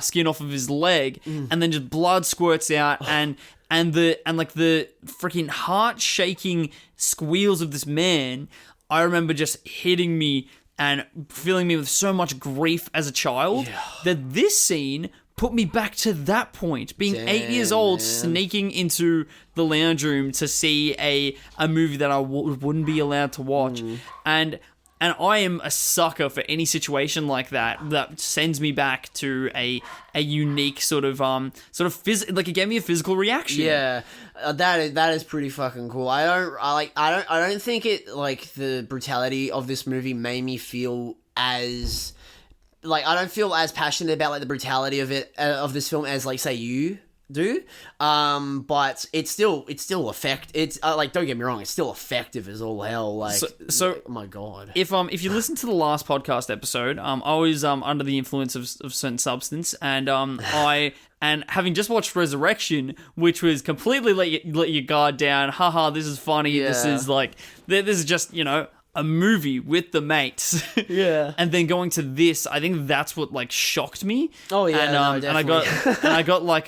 skin off of his leg, and then just blood squirts out, and the freaking heart shaking squeals of this man. I remember just hitting me and filling me with so much grief as a child that this scene put me back to that point, being 8 years old, sneaking into the lounge room to see a movie that I wouldn't be allowed to watch. And I am a sucker for any situation like that sends me back to a unique sort of like it gave me a physical reaction. Yeah, that is pretty fucking cool. I don't think it like the brutality of this movie made me feel as like I don't feel as passionate about like the brutality of it of this film as like say you do, but it's still like don't get me wrong, it's still effective as all hell. Like so oh my god, if you listen to the last podcast episode, I was under the influence of certain substance, and and having just watched Resurrection, which was completely let your guard down, haha, this is funny, this is just a movie with the mates. Yeah. And then going to this, I think that's what like shocked me. Oh yeah, and I got like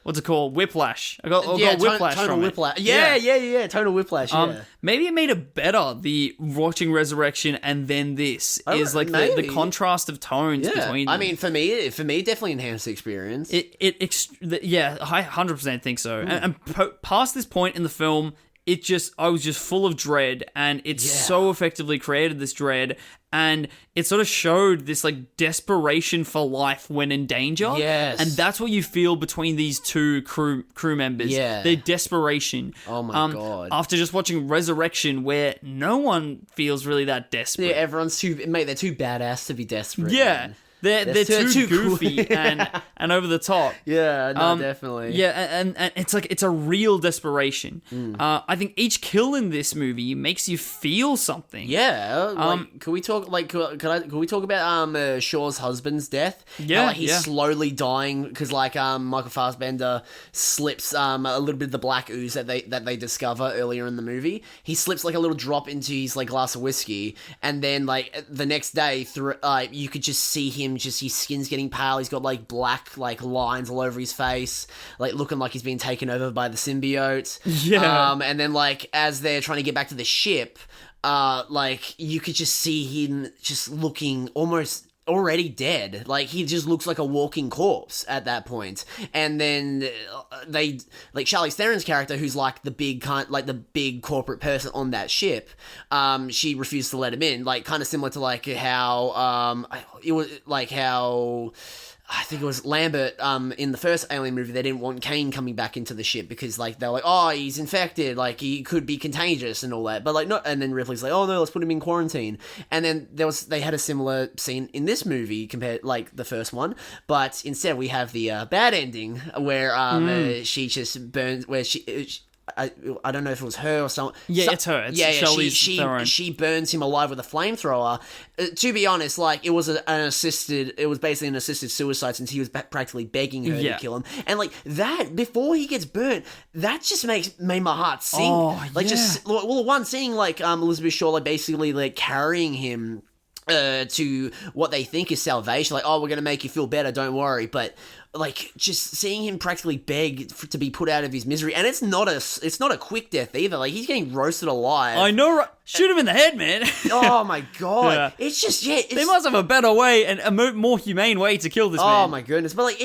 what's it called? Whiplash. I got whiplash tonal from whiplash. it. Yeah, tonal whiplash. Yeah. Maybe it made it better, the watching Resurrection and then this is like the contrast of tones between them. I mean, for me, it definitely enhanced the experience. I 100% think so. And past this point in the film, I was just full of dread, and it so effectively created this dread, and it sort of showed this like desperation for life when in danger. Yes. And that's what you feel between these two crew members. Yeah. Their desperation. Oh my god. After just watching Resurrection, where no one feels really that desperate. Yeah, everyone's they're too badass to be desperate. Yeah. Man. They're too goofy and over the top. Yeah, no, definitely. Yeah, and it's like it's a real desperation. I think each kill in this movie makes you feel something. Yeah. Can we talk? Like, can we talk about Shaw's husband's death? Yeah, how, like, he's slowly dying because like Michael Fassbender slips a little bit of the black ooze that they discover earlier in the movie. He slips like a little drop into his like glass of whiskey, and then like the next day through you could just see him. Just his skin's getting pale. He's got like black like lines all over his face, like looking like he's being taken over by the symbiote. Yeah. And then like as they're trying to get back to the ship, like you could just see him just looking almost already dead. Like he just looks like a walking corpse at that point. And then they like Charlize Theron's character, who's like the big corporate person on that ship, she refused to let him in, like kind of similar to like how it was like how I think it was Lambert in the first Alien movie. They didn't want Kane coming back into the ship because like they're like, oh, he's infected, like he could be contagious and all that. But like no, and then Ripley's like, oh no, let's put him in quarantine. And then they had a similar scene in this movie compared like the first one, but instead we have the bad ending where she just burns where I don't know if it was her or someone. Yeah, it's her. It's Charlize Theron. She burns him alive with a flamethrower. To be honest, like it was basically an assisted suicide since he was practically begging her to kill him. And like that, before he gets burnt, that just made my heart sink. Just one seeing like Elizabeth Shaw like basically like carrying him to what they think is salvation. Like, oh, we're going to make you feel better, don't worry. But, like, just seeing him practically beg to be put out of his misery. And it's not a quick death either. Like, he's getting roasted alive. I know, right? Shoot him in the head, man. Oh, my God. Yeah. It's just, they must have a better way and a more humane way to kill this man. Oh, my goodness. But, like,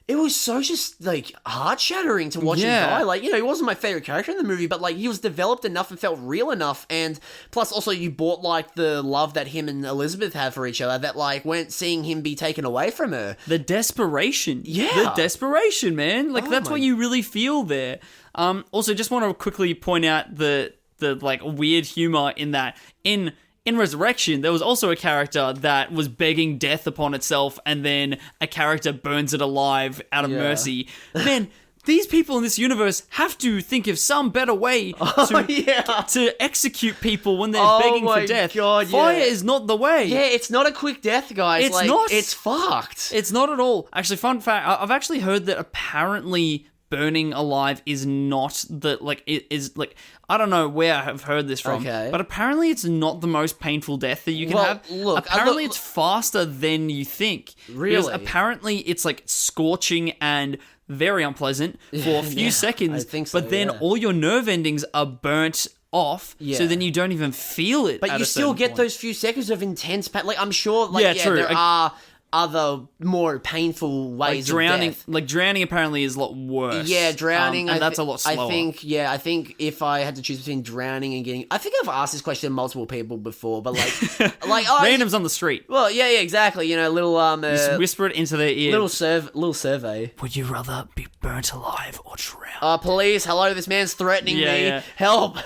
it was so just, like, heart-shattering to watch him die. Like, you know, he wasn't my favorite character in the movie, but, like, he was developed enough and felt real enough. And plus, also, you bought, like, the love that him and Elizabeth have for each other that, like, weren't seeing him be taken away from her. The desperation. Yeah. The desperation, man. Like, that's what you really feel there. Also, just want to quickly point out the like, weird humor in that. In Resurrection, there was also a character that was begging death upon itself, and then a character burns it alive out of mercy. Man, these people in this universe have to think of some better way to execute people when they're begging for death. God, Fire is not the way. Yeah, it's not a quick death, guys. It's not. It's fucked. It's not at all. Actually, fun fact, I've actually heard that apparently burning alive is not it is like, I don't know where I've heard this from, but apparently it's not the most painful death that you can have. Apparently it's faster than you think. Really? Because apparently it's like scorching and very unpleasant for a few seconds, I think so, but then all your nerve endings are burnt off, so then you don't even feel it. But you still get those few seconds of intense pain. Like, I'm sure, like, true. There are other more painful ways of death. Like drowning apparently is a lot worse. Yeah, drowning, and that's a lot slower. I think if I had to choose between drowning and getting, I think I've asked this question to multiple people before, but like randoms on the street. Well, yeah, exactly. You know, little just whisper it into their ear. Little survey. Would you rather be burnt alive or drown? Police, hello, this man's threatening me. Help.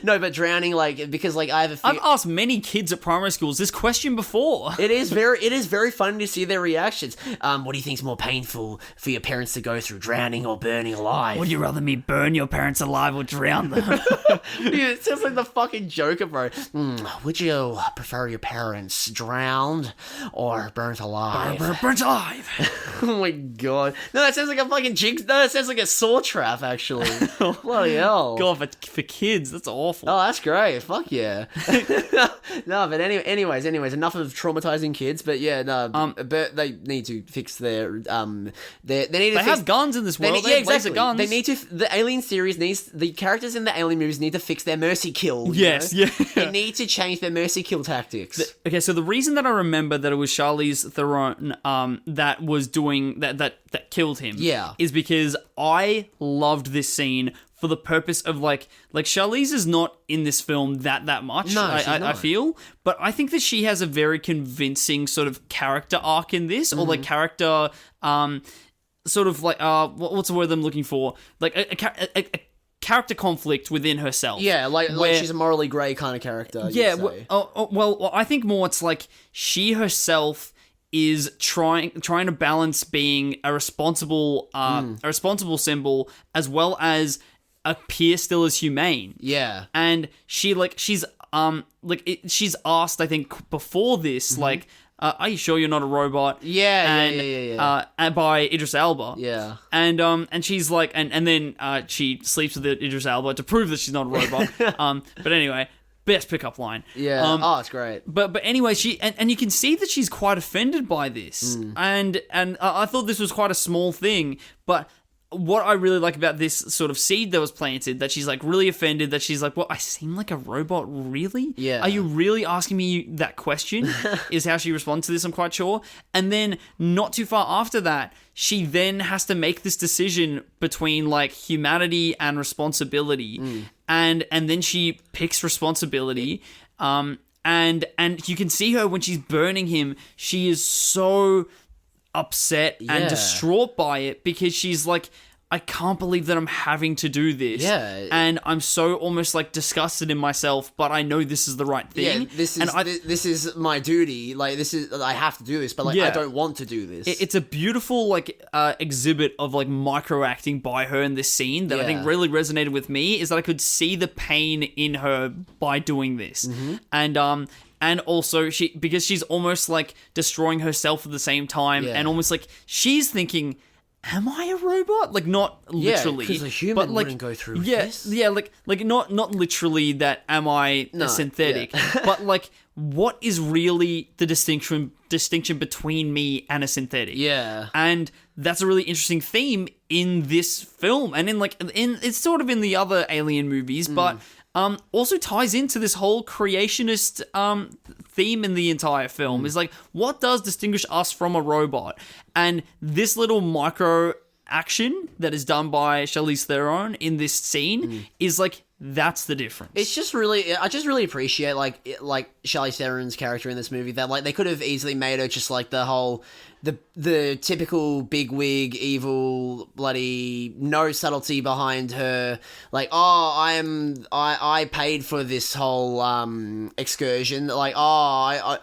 No, but drowning, like, because like I've asked many kids at primary schools this question before. It is very funny to see their reactions. What do you think's more painful for your parents to go through, drowning or burning alive? Would you rather me burn your parents alive or drown them? Dude, it sounds like the fucking Joker, bro. Would you prefer your parents drowned or burnt alive? Burnt alive. Oh my god. No, that sounds like a fucking jinx. No, that sounds like a saw trap, actually. Bloody hell. God, for kids, that's awful. Oh, that's great. Fuck yeah. No, but anyways, enough of traumatizing kids, but yeah, no, but they need to fix their they have guns in this world. They have laser guns. They need to. The Alien series needs, the characters in the Alien movies need to fix their mercy kill. Yes, yeah. They need to change their mercy kill tactics. Okay, so the reason that I remember that it was Charlize Theron that was doing that killed him, is because I loved this scene for the purpose of like Charlize is not in this film that much. No, I feel, but I think that she has a very convincing sort of character arc in this, or like character, sort of like what's the word I'm looking for? Like a character conflict within herself. Yeah, like she's a morally grey kind of character. Yeah, well, I think more it's like she herself is trying to balance being a responsible symbol as well as appear still as humane. Yeah. And she's asked, I think, before this, like, are you sure you're not a robot? Yeah. And by Idris Elba. Yeah. And she's like, and then she sleeps with Idris Elba to prove that she's not a robot. But anyway, best pickup line. Yeah. It's great. But anyway, she and you can see that she's quite offended by this. And I thought this was quite a small thing, but what I really like about this sort of seed that was planted, that she's like really offended, that she's like, well, I seem like a robot, really? Yeah. Are you really asking me that question? Is how she responds to this, I'm quite sure. And then not too far after that, she then has to make this decision between like humanity and responsibility. And then she picks responsibility. And you can see her when she's burning him, she is so upset and distraught by it, because she's like, I can't believe that I'm having to do this. Yeah. And I'm so almost like disgusted in myself, but I know this is the right thing. Yeah, this is my duty. Like, I have to do this, but like, I don't want to do this. It's a beautiful like exhibit of like micro-acting by her in this scene that I think really resonated with me, is that I could see the pain in her by doing this. And also, because she's almost like destroying herself at the same time, and almost like she's thinking, am I a robot? Like, not literally. because a human but, like, wouldn't go through this. Yeah, like not literally that am I a synthetic, but like, what is really the distinction between me and a synthetic? Yeah. And that's a really interesting theme in this film, and in it's sort of in the other Alien movies, but also ties into this whole creationist theme in the entire film. Is like, what does distinguish us from a robot? And this little micro action that is done by Charlize Theron in this scene is like, that's the difference. It's just really, I just really appreciate like Charlize Theron's character in this movie, that like they could have easily made her just like the whole the typical bigwig, evil, bloody, no subtlety behind her. Like, I paid for this whole excursion. Like, I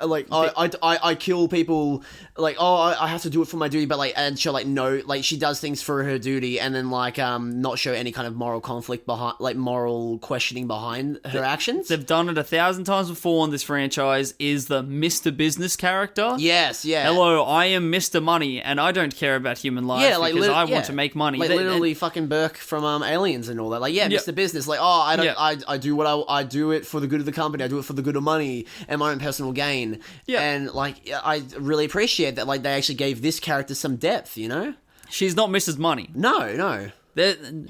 kill people. Like, I have to do it for my duty. But like, and she'll like no, like she does things for her duty, and then like not show any kind of moral conflict behind, like moral questioning behind her actions. They've done it 1,000 times before in this franchise. Is the Mr. Business character? Yes, yeah. Hello, I am Mr. Money, and I don't care about human life because I want to make money. Like literally fucking Burke from Aliens and all that. Like, Mr. Business. Like, I do what I do it for the good of the company. I do it for the good of money and my own personal gain. Yeah. And like, I really appreciate that. Like, they actually gave this character some depth. You know, she's not Mrs. Money. No.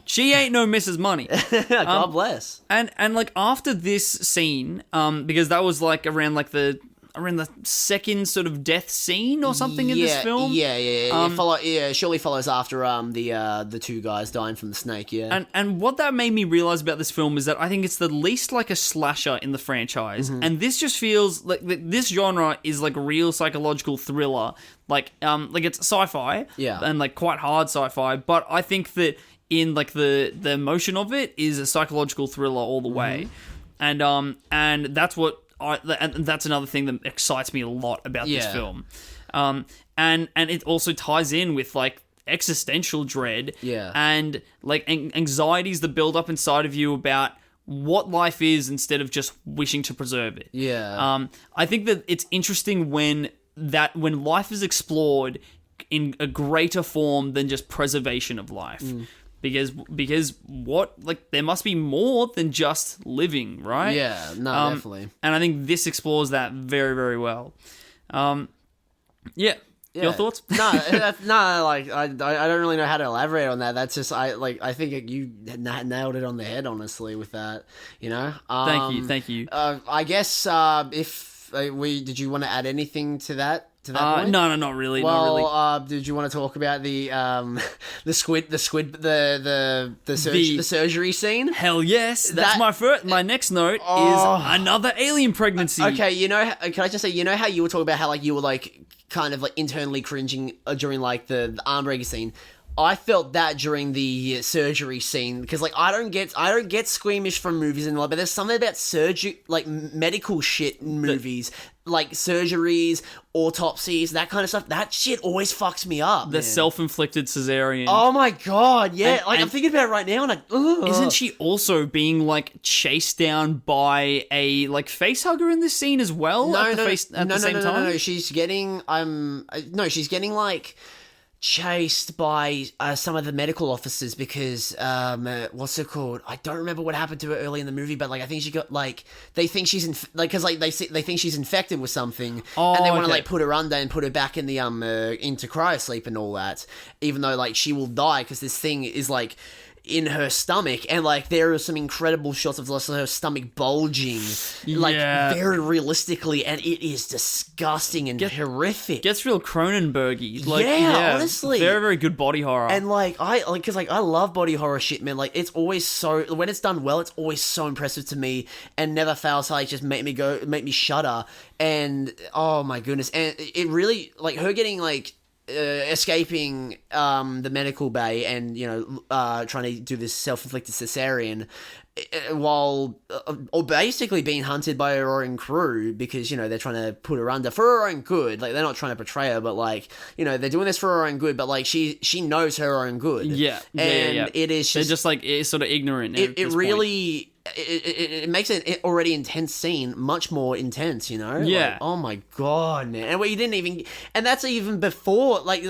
She ain't no Mrs. Money. God bless. And like, after this scene, because that was like around the second sort of death scene or something in this film. It surely follows after the two guys dying from the snake. Yeah. And what that made me realize about this film is that I think it's the least like a slasher in the franchise, and this just feels like this genre is like real psychological thriller, like it's sci-fi, and like quite hard sci-fi. But I think that in like the emotion of it is a psychological thriller all the way, and that's what. And that's another thing that excites me a lot about this film. And it also ties in with like existential dread and like anxieties that build up inside of you about what life is instead of just wishing to preserve it. I think that it's interesting when life is explored in a greater form than just preservation of life. Because what, like, there must be more than just living, right? Yeah, no, definitely. And I think this explores that very, very well. Your thoughts? No, like, I don't really know how to elaborate on that. That's just, I think you nailed it on the head, honestly, with that, you know? Thank you. I guess, did you want to add anything to that? No, not really. Well, not really. Did you want to talk about the surgery scene? Hell yes. That's my next note is another alien pregnancy. Okay, can I just say, you know how you were talking about how like you were like kind of like internally cringing during like the arm breaker scene? I felt that during the surgery scene, because like I don't get squeamish from movies and all, but there's something about surgery, like medical shit in movies, like surgeries, autopsies, that kind of stuff. That shit always fucks me up. The self-inflicted cesarean. Oh my god, yeah. I'm thinking about it right now, and isn't she also being like chased down by a like face hugger in this scene as well? At the same time? No. She's getting like chased by some of the medical officers because what's it called? I don't remember what happened to her early in the movie, but like I think she got like they think she's because like they think she's infected with something, and they want to like put her under and put her back in the into cryosleep and all that, even though like she will die because this thing is like in her stomach, and like there are some incredible shots of her stomach bulging, like very realistically, and it is disgusting and horrific. Gets real Cronenberg-y. Like, honestly, very, very good body horror. And like because I love body horror shit, man. Like it's always so, when it's done well, it's always so impressive to me, and never fails to like just make me shudder. And oh my goodness, and it really, like her getting like escaping the medical bay and trying to do this self-inflicted cesarean while or basically being hunted by her own crew, because they're trying to put her under for her own good. Like they're not trying to betray her, but like they're doing this for her own good, but like she knows her own good. It is just, they're just like sort of ignorant. It really it makes an already intense scene much more intense, you know? Yeah. Like, oh my god, man. And you didn't even, and that's even before like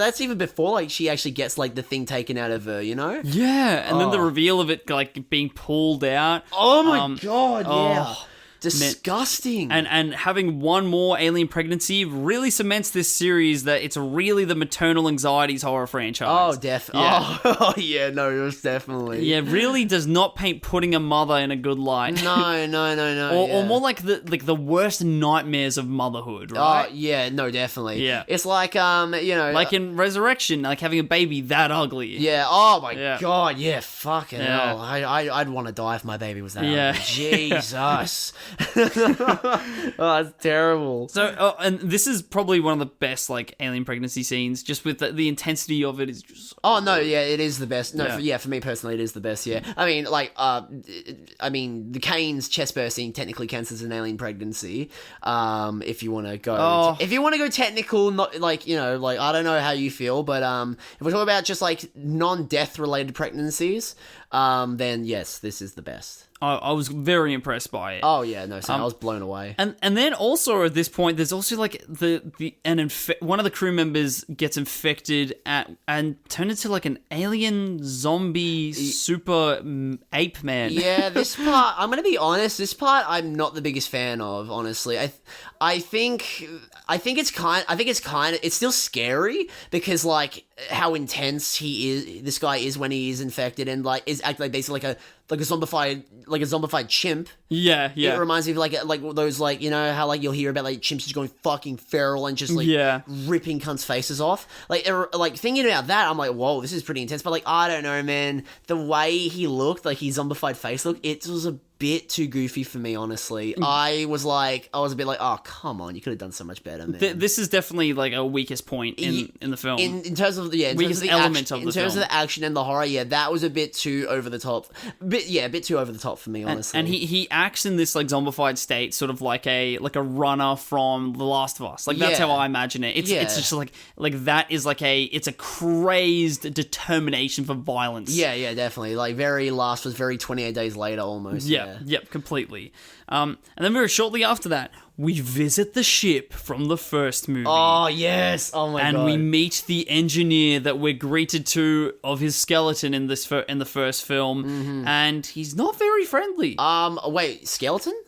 she actually gets like the thing taken out of her, you know? Yeah, and then the reveal of it like being pulled out. Oh my god, yeah. Disgusting. And having one more alien pregnancy really cements this series that it's really the maternal anxieties horror franchise. Oh, definitely. Yeah. Oh, yeah, no, it was definitely. Yeah, really does not paint putting a mother in a good light. No. Or more like the worst nightmares of motherhood, right? Oh, yeah, no, definitely. Yeah. It's like, like in Resurrection, like having a baby that ugly. Yeah, oh my god, yeah, fucking hell. I'd want to die if my baby was that ugly. Jesus. Oh, it's terrible. So, and this is probably one of the best like alien pregnancy scenes. Just with the intensity of it is just. Oh no, yeah, it is the best. No, Yeah. for me personally, it is the best. Yeah, I mean, like, the Kane's chest bursting technically counts as an alien pregnancy. If you want to go, if you want to go technical, not like like I don't know how you feel, but if we're talking about just like non-death related pregnancies, then yes, this is the best. I was very impressed by it. Oh yeah, no, so I was blown away. And then also at this point, there's also like one of the crew members gets infected and turned into like an alien zombie super ape man. Yeah, this part, I'm gonna be honest. This part, I'm not the biggest fan of. Honestly, I think it's still scary because like how intense this guy is when he is infected and like is acting like basically like a zombified chimp. Yeah. It reminds me of like those like how like you'll hear about like chimps just going fucking feral and just like ripping cunts' faces off. Like thinking about that, I'm like, whoa, this is pretty intense. But like I don't know, man. The way he looked, like his zombified face look, it was a bit too goofy for me, honestly. I was a bit like, oh come on, you could have done so much better, man. This is definitely like a weakest point in the film. In terms of weakest element of the film. In terms of the action and the horror, yeah, that was a bit too over the top. A bit too over the top for me, honestly. And he acts in this like zombified state, sort of like a runner from The Last of Us. Like that's how I imagine it. It's just like that is like it's a crazed determination for violence. Yeah, definitely. Like very Last was very 28 Days Later almost. Yep, completely. And then very shortly after that, we visit the ship from the first movie. Oh, yes. Oh, my God. And we meet the engineer that we're greeted to of his skeleton in the first film. Mm-hmm. And he's not very friendly. Wait, skeleton?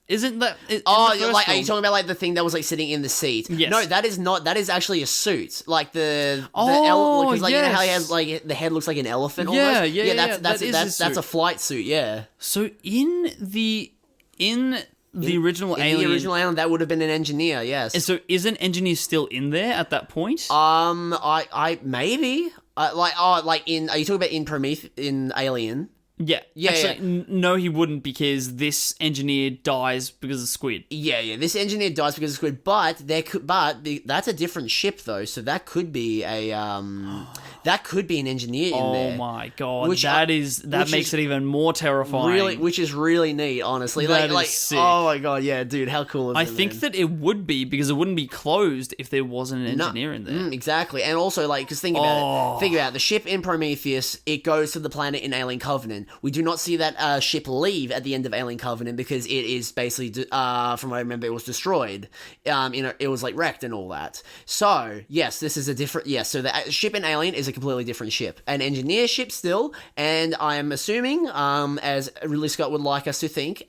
Isn't that... are you talking about like the thing that was like sitting in the seat? Yes. No, that is not. That is actually a suit. Like because yes. you know how he has like the head looks like an elephant. Yeah, almost? yeah. That's a flight suit. Yeah. So in the original Alien, the original Alien, that would have been an engineer. Yes. And so is an engineer still in there at that point? I maybe are you talking about in Prometheus in Alien? Yeah. Actually, no, he wouldn't because this engineer dies because of squid. Yeah. This engineer dies because of squid, but that's a different ship though, so that could be an engineer in there. Oh my god, that makes it even more terrifying. Really, which is really neat, honestly. That is sick. Oh my god, yeah, dude, how cool is it? I think that it would be because it wouldn't be closed if there wasn't an engineer in there. Exactly, and also because think about it. The ship in Prometheus, it goes to the planet in Alien Covenant. We do not see that ship leave at the end of Alien Covenant because it is basically, from what I remember, it was destroyed. It was like wrecked and all that. So yes, this is a different. Yes, so the ship in Alien is a completely different ship, an engineer ship still, and I am assuming, as Ridley Scott would like us to think,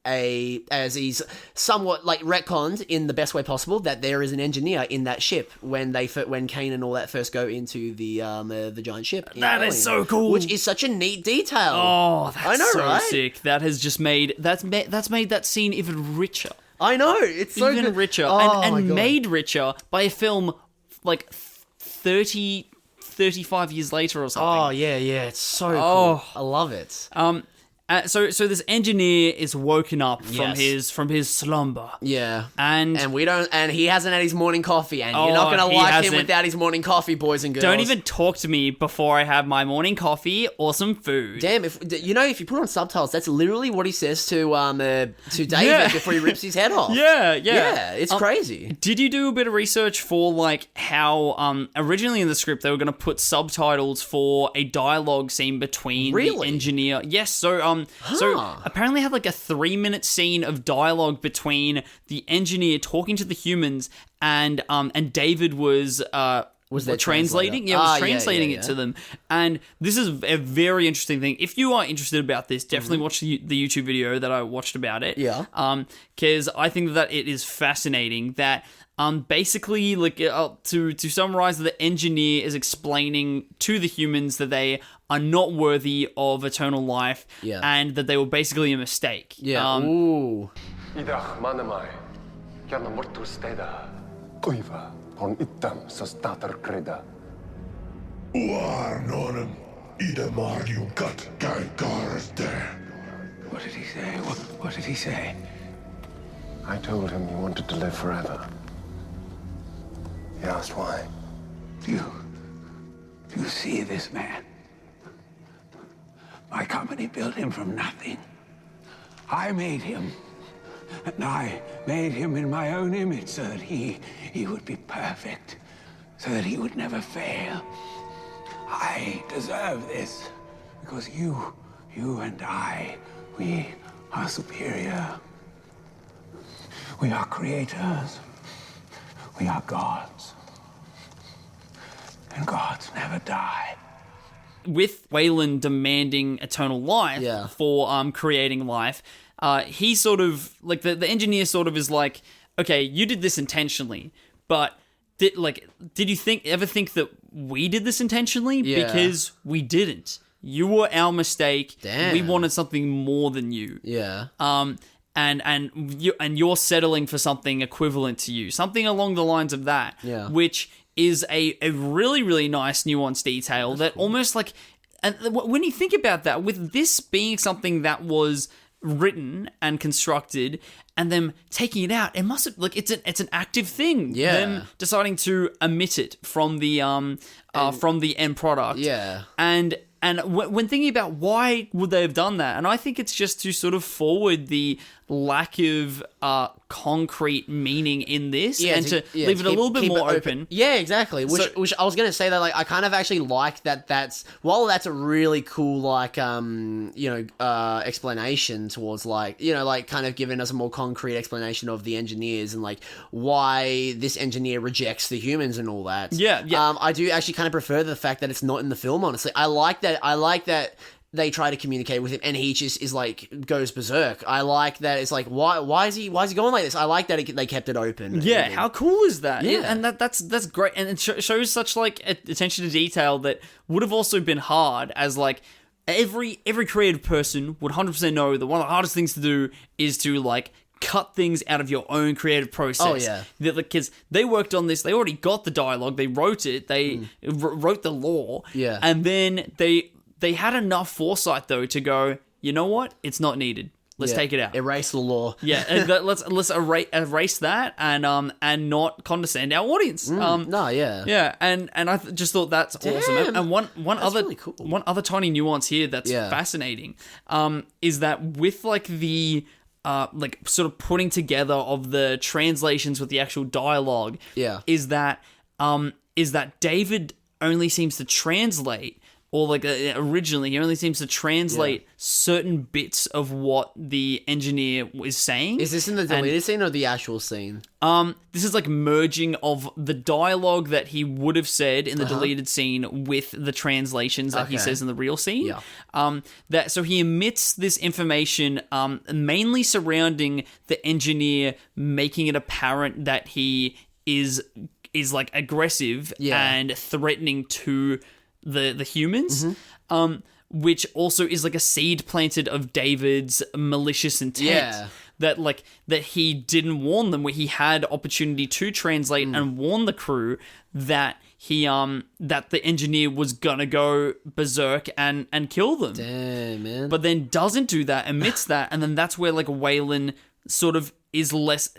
as he's somewhat like retconned in the best way possible that there is an engineer in that ship when Kane and all that first go into the giant ship. That is so cool, which is such a neat detail. Oh, that's I know, so right? sick. That has just made that's made that scene even richer. I know, it's so even good. richer, oh, and made richer by a film like 35 years later or something. Oh yeah, it's so cool. I love it. So this engineer is woken up from his slumber. Yeah. And he hasn't had his morning coffee, and you're not gonna like him without his morning coffee, boys and girls. Don't even talk to me before I have my morning coffee or some food. Damn, if you put on subtitles, that's literally what he says to David before he rips his head off. Yeah, it's crazy. Did you do a bit of research for like how originally in the script they were gonna put subtitles for a dialogue scene between the engineer? Yes, so So apparently had like a 3-minute scene of dialogue between the engineer talking to the humans and David was translating? Yeah, was translating it to them. And this is a very interesting thing. If you are interested about this, definitely watch the YouTube video that I watched about it. Yeah. Because I think that it is fascinating that basically, like, to summarize, the engineer is explaining to the humans that they are not worthy of eternal life and that they were basically a mistake. Yeah. On itam sa stater creda. What did he say? What did he say? I told him he wanted to live forever. He asked why. Do you see this man? My company built him from nothing. I made him. And I made him in my own image so that he would be perfect, so that he would never fail. I deserve this because you and I, we are superior. We are creators. We are gods. And gods never die. With Weyland demanding eternal life for creating life, he sort of, like, the engineer sort of is like, okay, you did this intentionally, but did you ever think that we did this intentionally? Yeah. Because we didn't. You were our mistake. Damn. We wanted something more than you. Yeah. And you're settling for something equivalent to you, something along the lines of that. Yeah. Which is a really, really nice nuanced detail that almost like, and when you think about that, with this being something that was written and constructed and them taking it out, it must have, like, it's an active thing. Yeah. Them deciding to omit it from the end product. Yeah. And when thinking about why would they have done that, and I think it's just to sort of forward the lack of concrete meaning in this, and to leave it a little bit more open. Yeah, exactly. Which I was going to say that, like, I kind of actually like that. While that's a really cool, like, explanation towards, like, like, kind of giving us a more concrete explanation of the engineers and, like, why this engineer rejects the humans and all that. Yeah. I do actually kind of prefer the fact that it's not in the film. Honestly, I like that they try to communicate with him and he just is like goes berserk. I like that it's like why is he going like this? I like that they kept it open. Yeah, how cool is that? Yeah, and that's great, and it shows such like attention to detail that would have also been hard, as like every creative person would 100% know that one of the hardest things to do is to like cut things out of your own creative process. Oh, yeah. Because they worked on this, they already got the dialogue, they wrote it, they wrote the lore, and then they had enough foresight, though, to go, you know what? It's not needed. Let's take it out. Erase the lore. Yeah, and let's erase that and not condescend our audience. Yeah, and I just thought that's awesome. And one other really cool. One other tiny nuance here that's fascinating is that with like the like sort of putting together of the translations with the actual dialogue, is that David only seems to translate. Or like originally, he only seems to translate certain bits of what the engineer is saying. Is this in the deleted scene or the actual scene? This is like merging of the dialogue that he would have said in the deleted scene with the translations that he says in the real scene. Yeah. So he omits this information mainly surrounding the engineer, making it apparent that he is like aggressive and threatening to the humans, which also is like a seed planted of David's malicious intent. That he didn't warn them, where he had opportunity to translate and warn the crew that he that the engineer was gonna go berserk and kill them. Damn, man. But then doesn't do that, omits that, and then that's where like Weyland sort of is less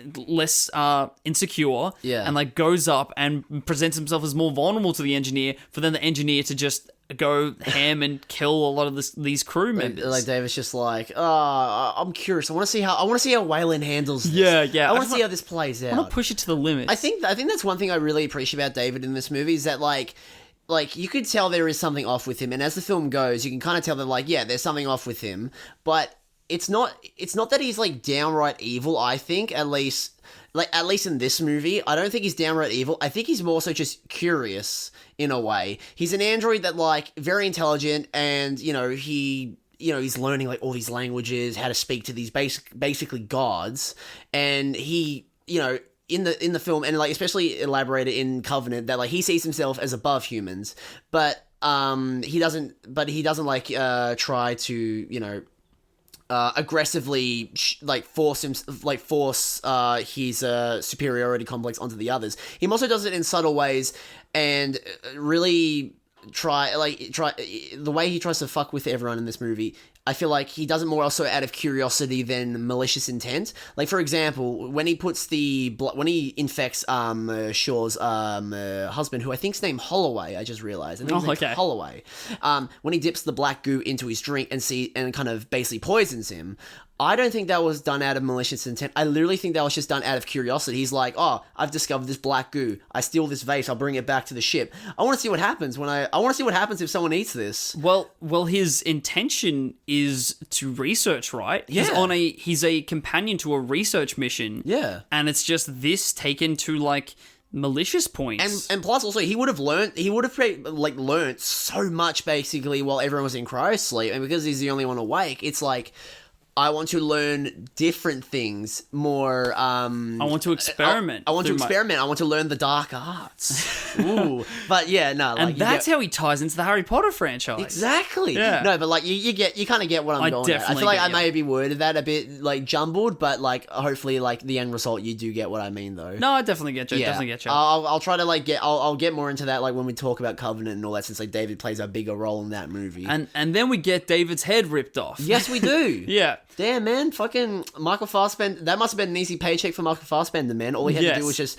insecure, and like goes up and presents himself as more vulnerable to the engineer, for then the engineer to just go ham and kill a lot of these crew members. Like David's just like, I'm curious. I want to see how Weyland handles this. Yeah. I want to see how this plays out. I want to push it to the limit. I think that's one thing I really appreciate about David in this movie, is that like like, you could tell there is something off with him, and as the film goes, you can kind of tell that, like, yeah, there's something off with him, but it's not that he's, like, downright evil, I think, at least in this movie. I don't think he's downright evil. I think he's more so just curious, in a way. He's an android that, like, very intelligent, and, he's learning, like, all these languages, how to speak to these basically gods, and he, in the film, and, like, especially elaborated in Covenant, that, like, he sees himself as above humans, but he doesn't like try to aggressively force his superiority complex onto the others. He also does it in subtle ways, and really try the way he tries to fuck with everyone in this movie. I feel like he does it more also out of curiosity than malicious intent. Like, for example, when he infects Shaw's husband, who I think's named Holloway, I just realized. Holloway. When he dips the black goo into his drink and kind of basically poisons him, I don't think that was done out of malicious intent. I literally think that was just done out of curiosity. He's like, oh, I've discovered this black goo. I steal this vase. I'll bring it back to the ship. I want to see what happens I want to see what happens if someone eats this. Well, his intention is to research, right? Yeah. He's a companion to a research mission. Yeah. And it's just this taken to, like, malicious points. And plus also he would have learned so much basically while everyone was in cryosleep, and because he's the only one awake, it's like, I want to learn different things more. I want to experiment. I want to experiment. I want to learn the dark arts. Ooh, but yeah, no, like, and that's how he ties into the Harry Potter franchise. Exactly. Yeah. No, but like you kind of get what I'm going at. I feel like I may be worded that a bit like jumbled, but like hopefully like the end result you do get what I mean though. No, I definitely get you. Yeah. Definitely get you. I'll try to like I'll get more into that like when we talk about Covenant and all that, since like David plays a bigger role in that movie. And then we get David's head ripped off. Yes, we do. Yeah. Damn, man, fucking Michael Fassbender. That must have been an easy paycheck for Michael Fassbender, man. All he had to do was just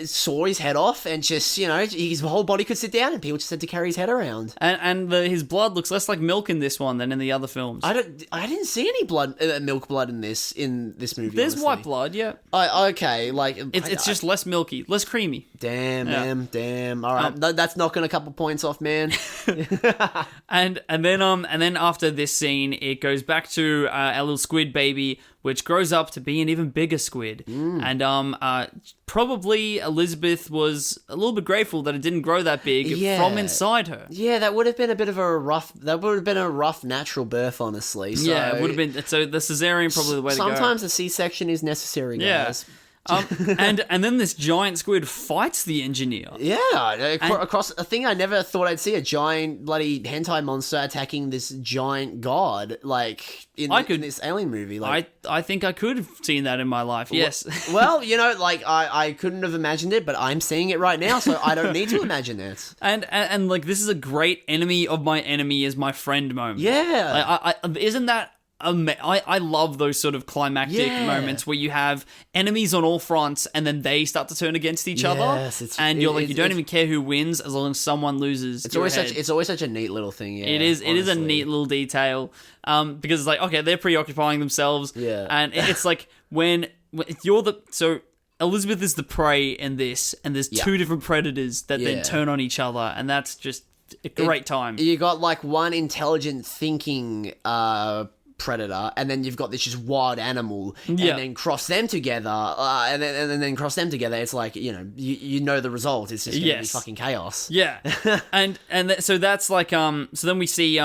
saw his head off, and just, his whole body could sit down, and people just had to carry his head around. And his blood looks less like milk in this one than in the other films. I didn't see any milk blood in this movie. There's honestly. white blood, yeah. Okay, like it's just less milky, less creamy. Damn, man, damn. All right, that's knocking a couple points off, man. and then after this scene, it goes back to our little squid baby, which grows up to be an even bigger squid. And probably Elizabeth was a little bit grateful that it didn't grow that big from inside her. Yeah, that would have been a rough natural birth, honestly. So, yeah, it would have been. So the cesarean probably the way to go. Sometimes a C-section is necessary, guys. Yeah. And then this giant squid fights the engineer. Yeah, across a thing I never thought I'd see, a giant bloody hentai monster attacking this giant god, like in this alien movie. Like, I think I could have seen that in my life. Yes. Well, like I couldn't have imagined it, but I'm seeing it right now, so I don't need to imagine it. And like, this is a great enemy of my enemy is my friend moment. Yeah. Like, isn't that? I love those sort of climactic moments where you have enemies on all fronts and then they start to turn against each other, and you don't even care who wins as long as someone loses. It's always such a neat little thing. Yeah, it is a neat little detail, because it's like, okay, they're preoccupying themselves, and it's like when so Elizabeth is the prey in this, and there's two different predators that then turn on each other, and that's just a great time. You got like one intelligent thinking predator, and then you've got this just wild animal, and then cross them together, and then cross them together. It's like, you know the result. It's just gonna be fucking chaos. Yeah, so that's like so then we see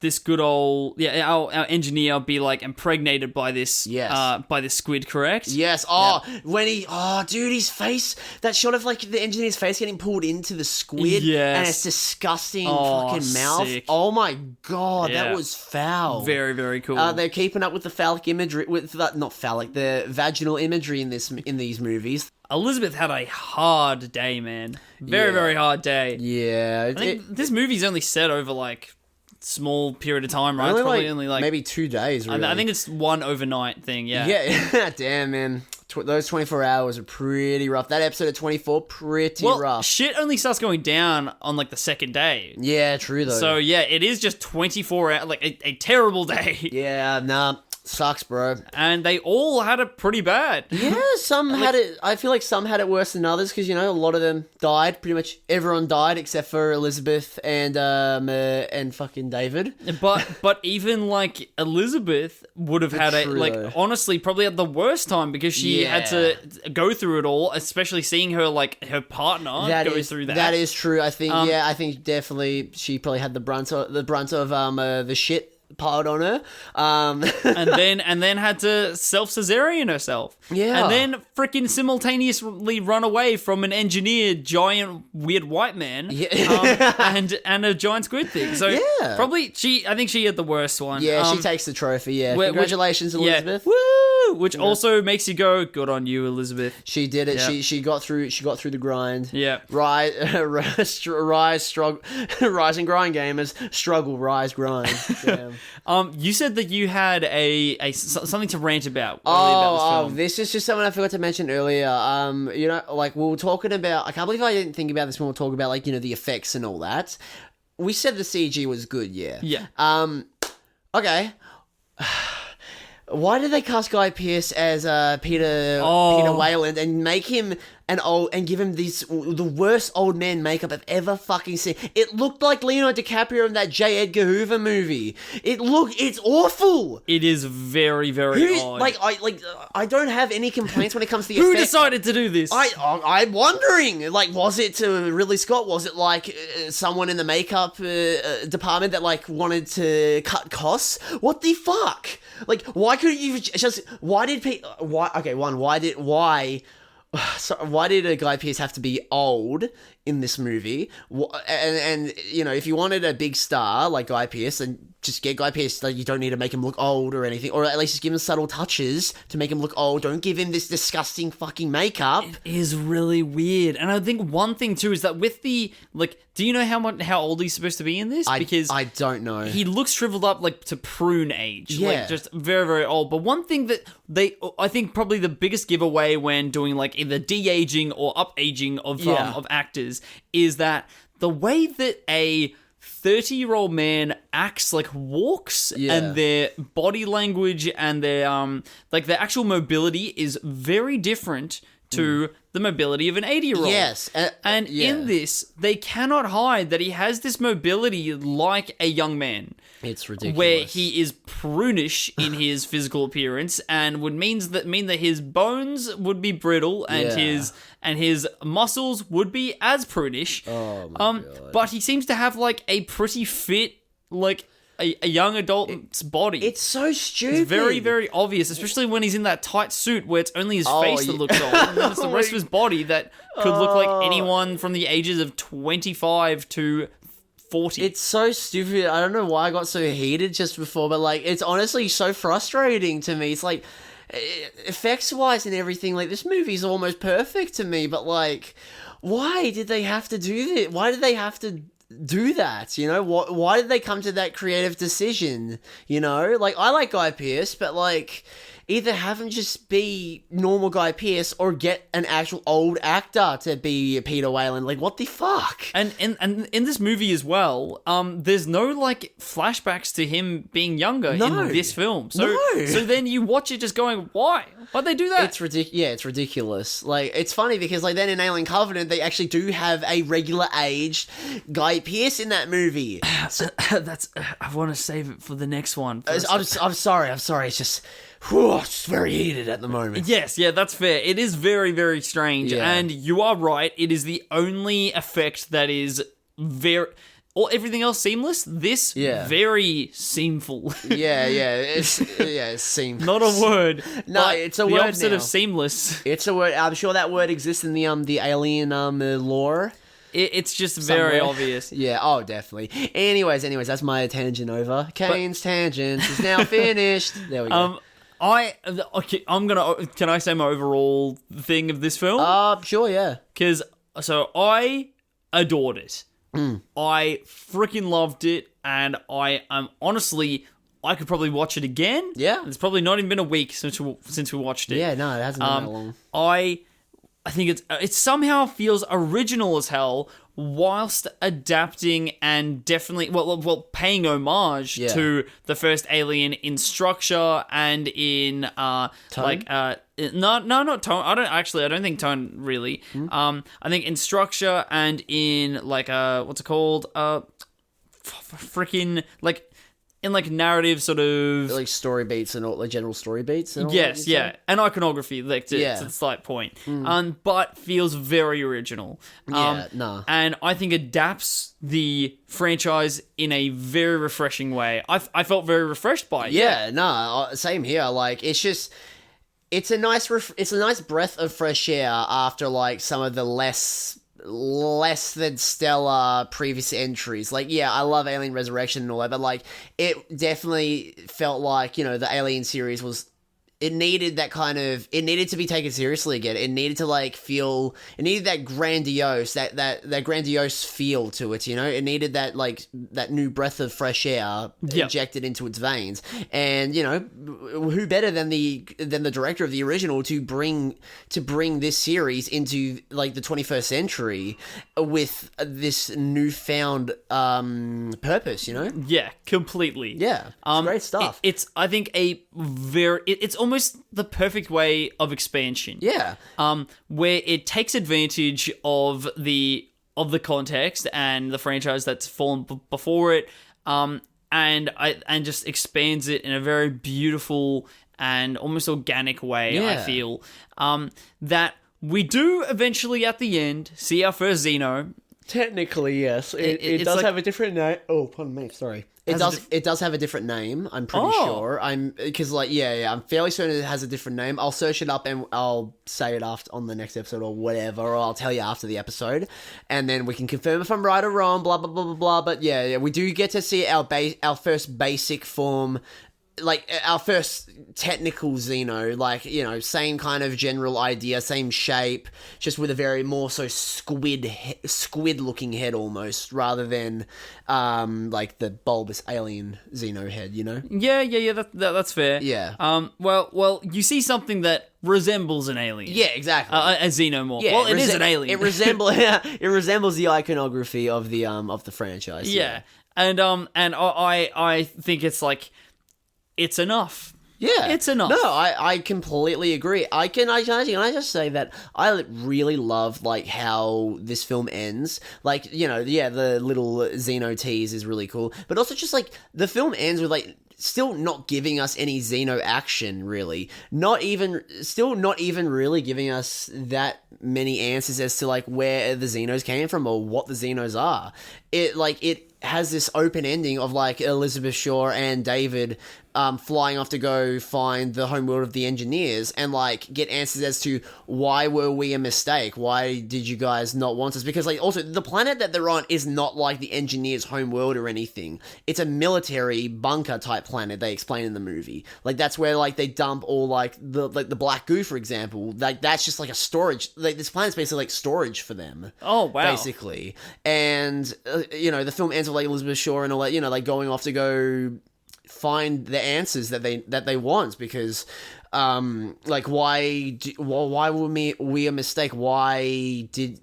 this good old our engineer be like impregnated by this squid, correct? Yes. When dude, his face, that shot of like the engineer's face getting pulled into the squid, and it's disgusting fucking mouth. Sick. Oh my god, that was foul. Very, very cool. They're keeping up with the phallic imagery, the vaginal imagery in these movies. Elizabeth had a hard day, man. Very hard day. Yeah. I think this movie's only set over like small period of time, right? Only like maybe 2 days, really. I think it's one overnight thing, Yeah, damn, man. Those 24 hours are pretty rough. That episode of 24, pretty rough. Shit only starts going down on like the second day. Yeah, true though. So yeah, it is just 24 hours, like a terrible day. Yeah, nah. Sucks, bro. And they all had it pretty bad. Yeah, some had it. I feel like some had it worse than others because a lot of them died. Pretty much everyone died except for Elizabeth and fucking David. But even like Elizabeth would have had honestly probably at the worst time because she had to go through it all, especially seeing her her partner go through that. That is true. I think I think definitely she probably had the brunt of the shit piled on her, and then had to self-cesarean herself, and then freaking simultaneously run away from an engineered giant weird white man, and a giant squid thing. So probably I think she had the worst one. She takes the trophy. Yeah, congratulations, Elizabeth. Woo! Which also makes you go, good on you, Elizabeth. She did it. Yeah. She got through the grind. Yeah. Rise, struggle, rise and grind, gamers. Struggle, rise, grind. Damn. You said that you had a something to rant about. About this is just something I forgot to mention earlier. We were talking about. I can't believe I didn't think about this when we were talking about the effects and all that. We said the CG was good. Yeah. Yeah. Okay. Why did they cast Guy Pearce as Peter Wayland and make him and give him the worst old man makeup I've ever fucking seen? It looked like Leonardo DiCaprio in that J. Edgar Hoover movie. It's awful. It is very, very odd. I don't have any complaints when it comes to the Who effect. decided to do this? I'm wondering. Was it to Ridley Scott? Was it someone in the makeup department that wanted to cut costs? What the fuck? Why couldn't you just? Why did people? Why? Okay, why did a Guy Pearce have to be old in this movie? And if you wanted a big star like Guy Pearce, then just get Guy Pearce. You don't need to make him look old or anything, or at least just give him subtle touches to make him look old. Don't give him this disgusting fucking makeup. It is really weird. And I think one thing too is that with the do you know how old he's supposed to be in this? Because I don't know. He looks shriveled up to prune age. Yeah. Just very, very old. But one thing that I think probably the biggest giveaway when doing either de-aging or up-aging of actors is that the way that a 30-year-old man acts, walks, and their body language and their their actual mobility is very different to the mobility of an 80-year-old. Yes. And in this, they cannot hide that he has this mobility like a young man. It's ridiculous. Where he is prunish in his physical appearance and would mean that his bones would be brittle and his muscles would be as prunish. Oh my God. But he seems to have a pretty fit a young adult's body. It's so stupid. It's very, very obvious, especially when he's in that tight suit where it's only his face that looks old. And then it's the rest of his body that could look like anyone from the ages of 25 to 40. It's so stupid. I don't know why I got so heated just before, but it's honestly so frustrating to me. It's effects-wise and everything, this movie's almost perfect to me, but why did they have to do this? Why did they have to do that? Why did they come to that creative decision? I like Guy Pearce, but either have him just be normal Guy Pearce or get an actual old actor to be Peter Wayland. What the fuck? And in this movie as well, there's no flashbacks to him being younger in this film. So then you watch it just going, why? Why'd they do that? It's ridiculous. Yeah, it's ridiculous. It's funny because then in Alien Covenant they actually do have a regular aged Guy Pearce in that movie. So, I want to save it for the next one. I'm sorry. It's just. It's very heated at the moment. Yes, that's fair. It is very, very strange. Yeah. And you are right. It is the only effect that is everything else seamless. This very seamful. It's seamless. Not a word. No, it's a word. The opposite now. of seamless. It's a word. I'm sure that word exists in the alien lore. It's just very obvious. Yeah, oh, definitely. Anyways, that's my tangent over. Kane's tangent is now finished. There we go. Can I say my overall thing of this film? Sure, yeah. Because, I adored it. I freaking loved it, and I am honestly, I could probably watch it again. Yeah. It's probably not even been a week since we watched it. Yeah, no, it hasn't been that long. I think it somehow feels original as hell, whilst adapting and definitely paying homage to the first Alien in structure and in tone? not tone. I don't think tone really. I think in structure and in like what's it called? Freaking like in like narrative sort of like story beats and all like general story beats. And all yes, and iconography, like to the slight point, but feels very original. And I think adapts the franchise in a very refreshing way. I felt very refreshed by it. Same here. Like it's a nice breath of fresh air after like some of the less than stellar previous entries. Like, I love Alien Resurrection and all that, but like it definitely felt like, the Alien series it needed to be taken seriously again. It needed to it needed that grandiose feel to it, It needed that new breath of fresh air injected into its veins. And, who better than the director of the original to bring this series into like the 21st century with this newfound purpose, Yeah, completely. Yeah. Great stuff. It's I think it's almost the perfect way of expansion. Yeah. Where it takes advantage of the context and the franchise that's fallen before it, and just expands it in a very beautiful and almost organic way. I feel that we do eventually at the end see our first Xeno. Technically, yes. It does have a different name. Oh, pardon me. Sorry. It does have a different name. I'm pretty sure. I'm fairly certain it has a different name. I'll search it up and I'll say it after on the next episode or whatever, or I'll tell you after the episode, and then we can confirm if I'm right or wrong. Blah blah blah blah blah. But we do get to see our first basic form. Like, our first technical Xeno, same kind of general idea, same shape, just with a very more so squid-looking head almost, rather than, the bulbous alien Xeno head, Yeah, that's fair. Yeah. Well, you see something that resembles an alien. Yeah, exactly. A Xenomorph. Yeah, well, it is an alien. It resembles the iconography of the franchise. Yeah. And I think it's like, it's enough. Yeah. It's enough. No, I completely agree. Can I just say that I really love, how this film ends. The little Xeno tease is really cool. But also just, the film ends with, still not giving us any Xeno action, really. Not even really giving us that many answers as to, where the Xenos came from or what the Xenos are. It has this open ending of, Elizabeth Shaw and David flying off to go find the homeworld of the engineers and, get answers as to why were we a mistake? Why did you guys not want us? Because, also, the planet that they're on is not like the engineers' homeworld or anything. It's a military bunker-type planet, they explain in the movie. That's where, they dump all, the black goo, for example. That's just, a storage. This planet's basically, storage for them. Oh, wow. Basically. And, the film ends with, Elizabeth Shaw and all that, going off to go find the answers that they want, because why were we a mistake? Why do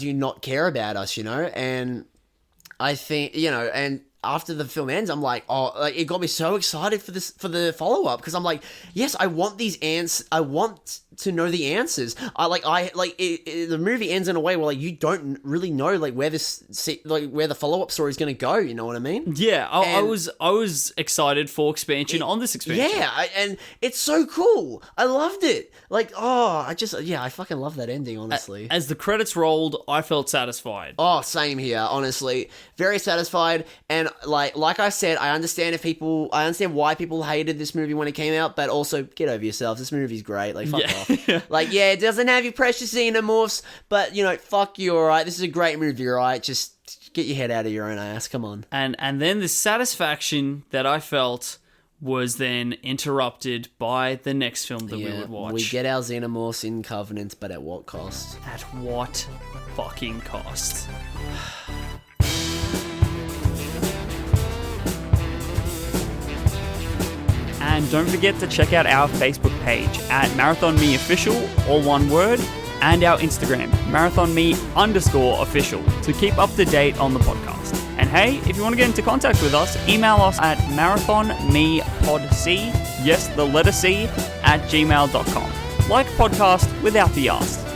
you not care about us, and I think, and after the film ends, I'm it got me so excited for the follow-up, because I'm yes, I want these answers. I want to know the answers. The movie ends in a way where you don't really know where the follow-up story is going to go. You know what I mean? Yeah, I was excited for expansion on this expansion. Yeah, and it's so cool. I loved it. I fucking love that ending. Honestly, as the credits rolled, I felt satisfied. Oh, same here. Honestly, very satisfied. And like I said, I understand why people hated this movie when it came out, but also get over yourselves. This movie's great. Fuck off. It doesn't have your precious xenomorphs, but fuck you, alright. This is a great movie, alright. Just get your head out of your own ass. Come on. And then the satisfaction that I felt was then interrupted by the next film that we would watch. We get our xenomorphs in Covenant, but at what cost? At what fucking cost? And don't forget to check out our Facebook page at Marathon Me Official, all one word. and our Instagram, marathonme_official, to keep up to date on the podcast. And hey, if you want to get into contact with us, email us at marathonmepodc, yes, the letter C, @gmail.com. Like podcast without the ask.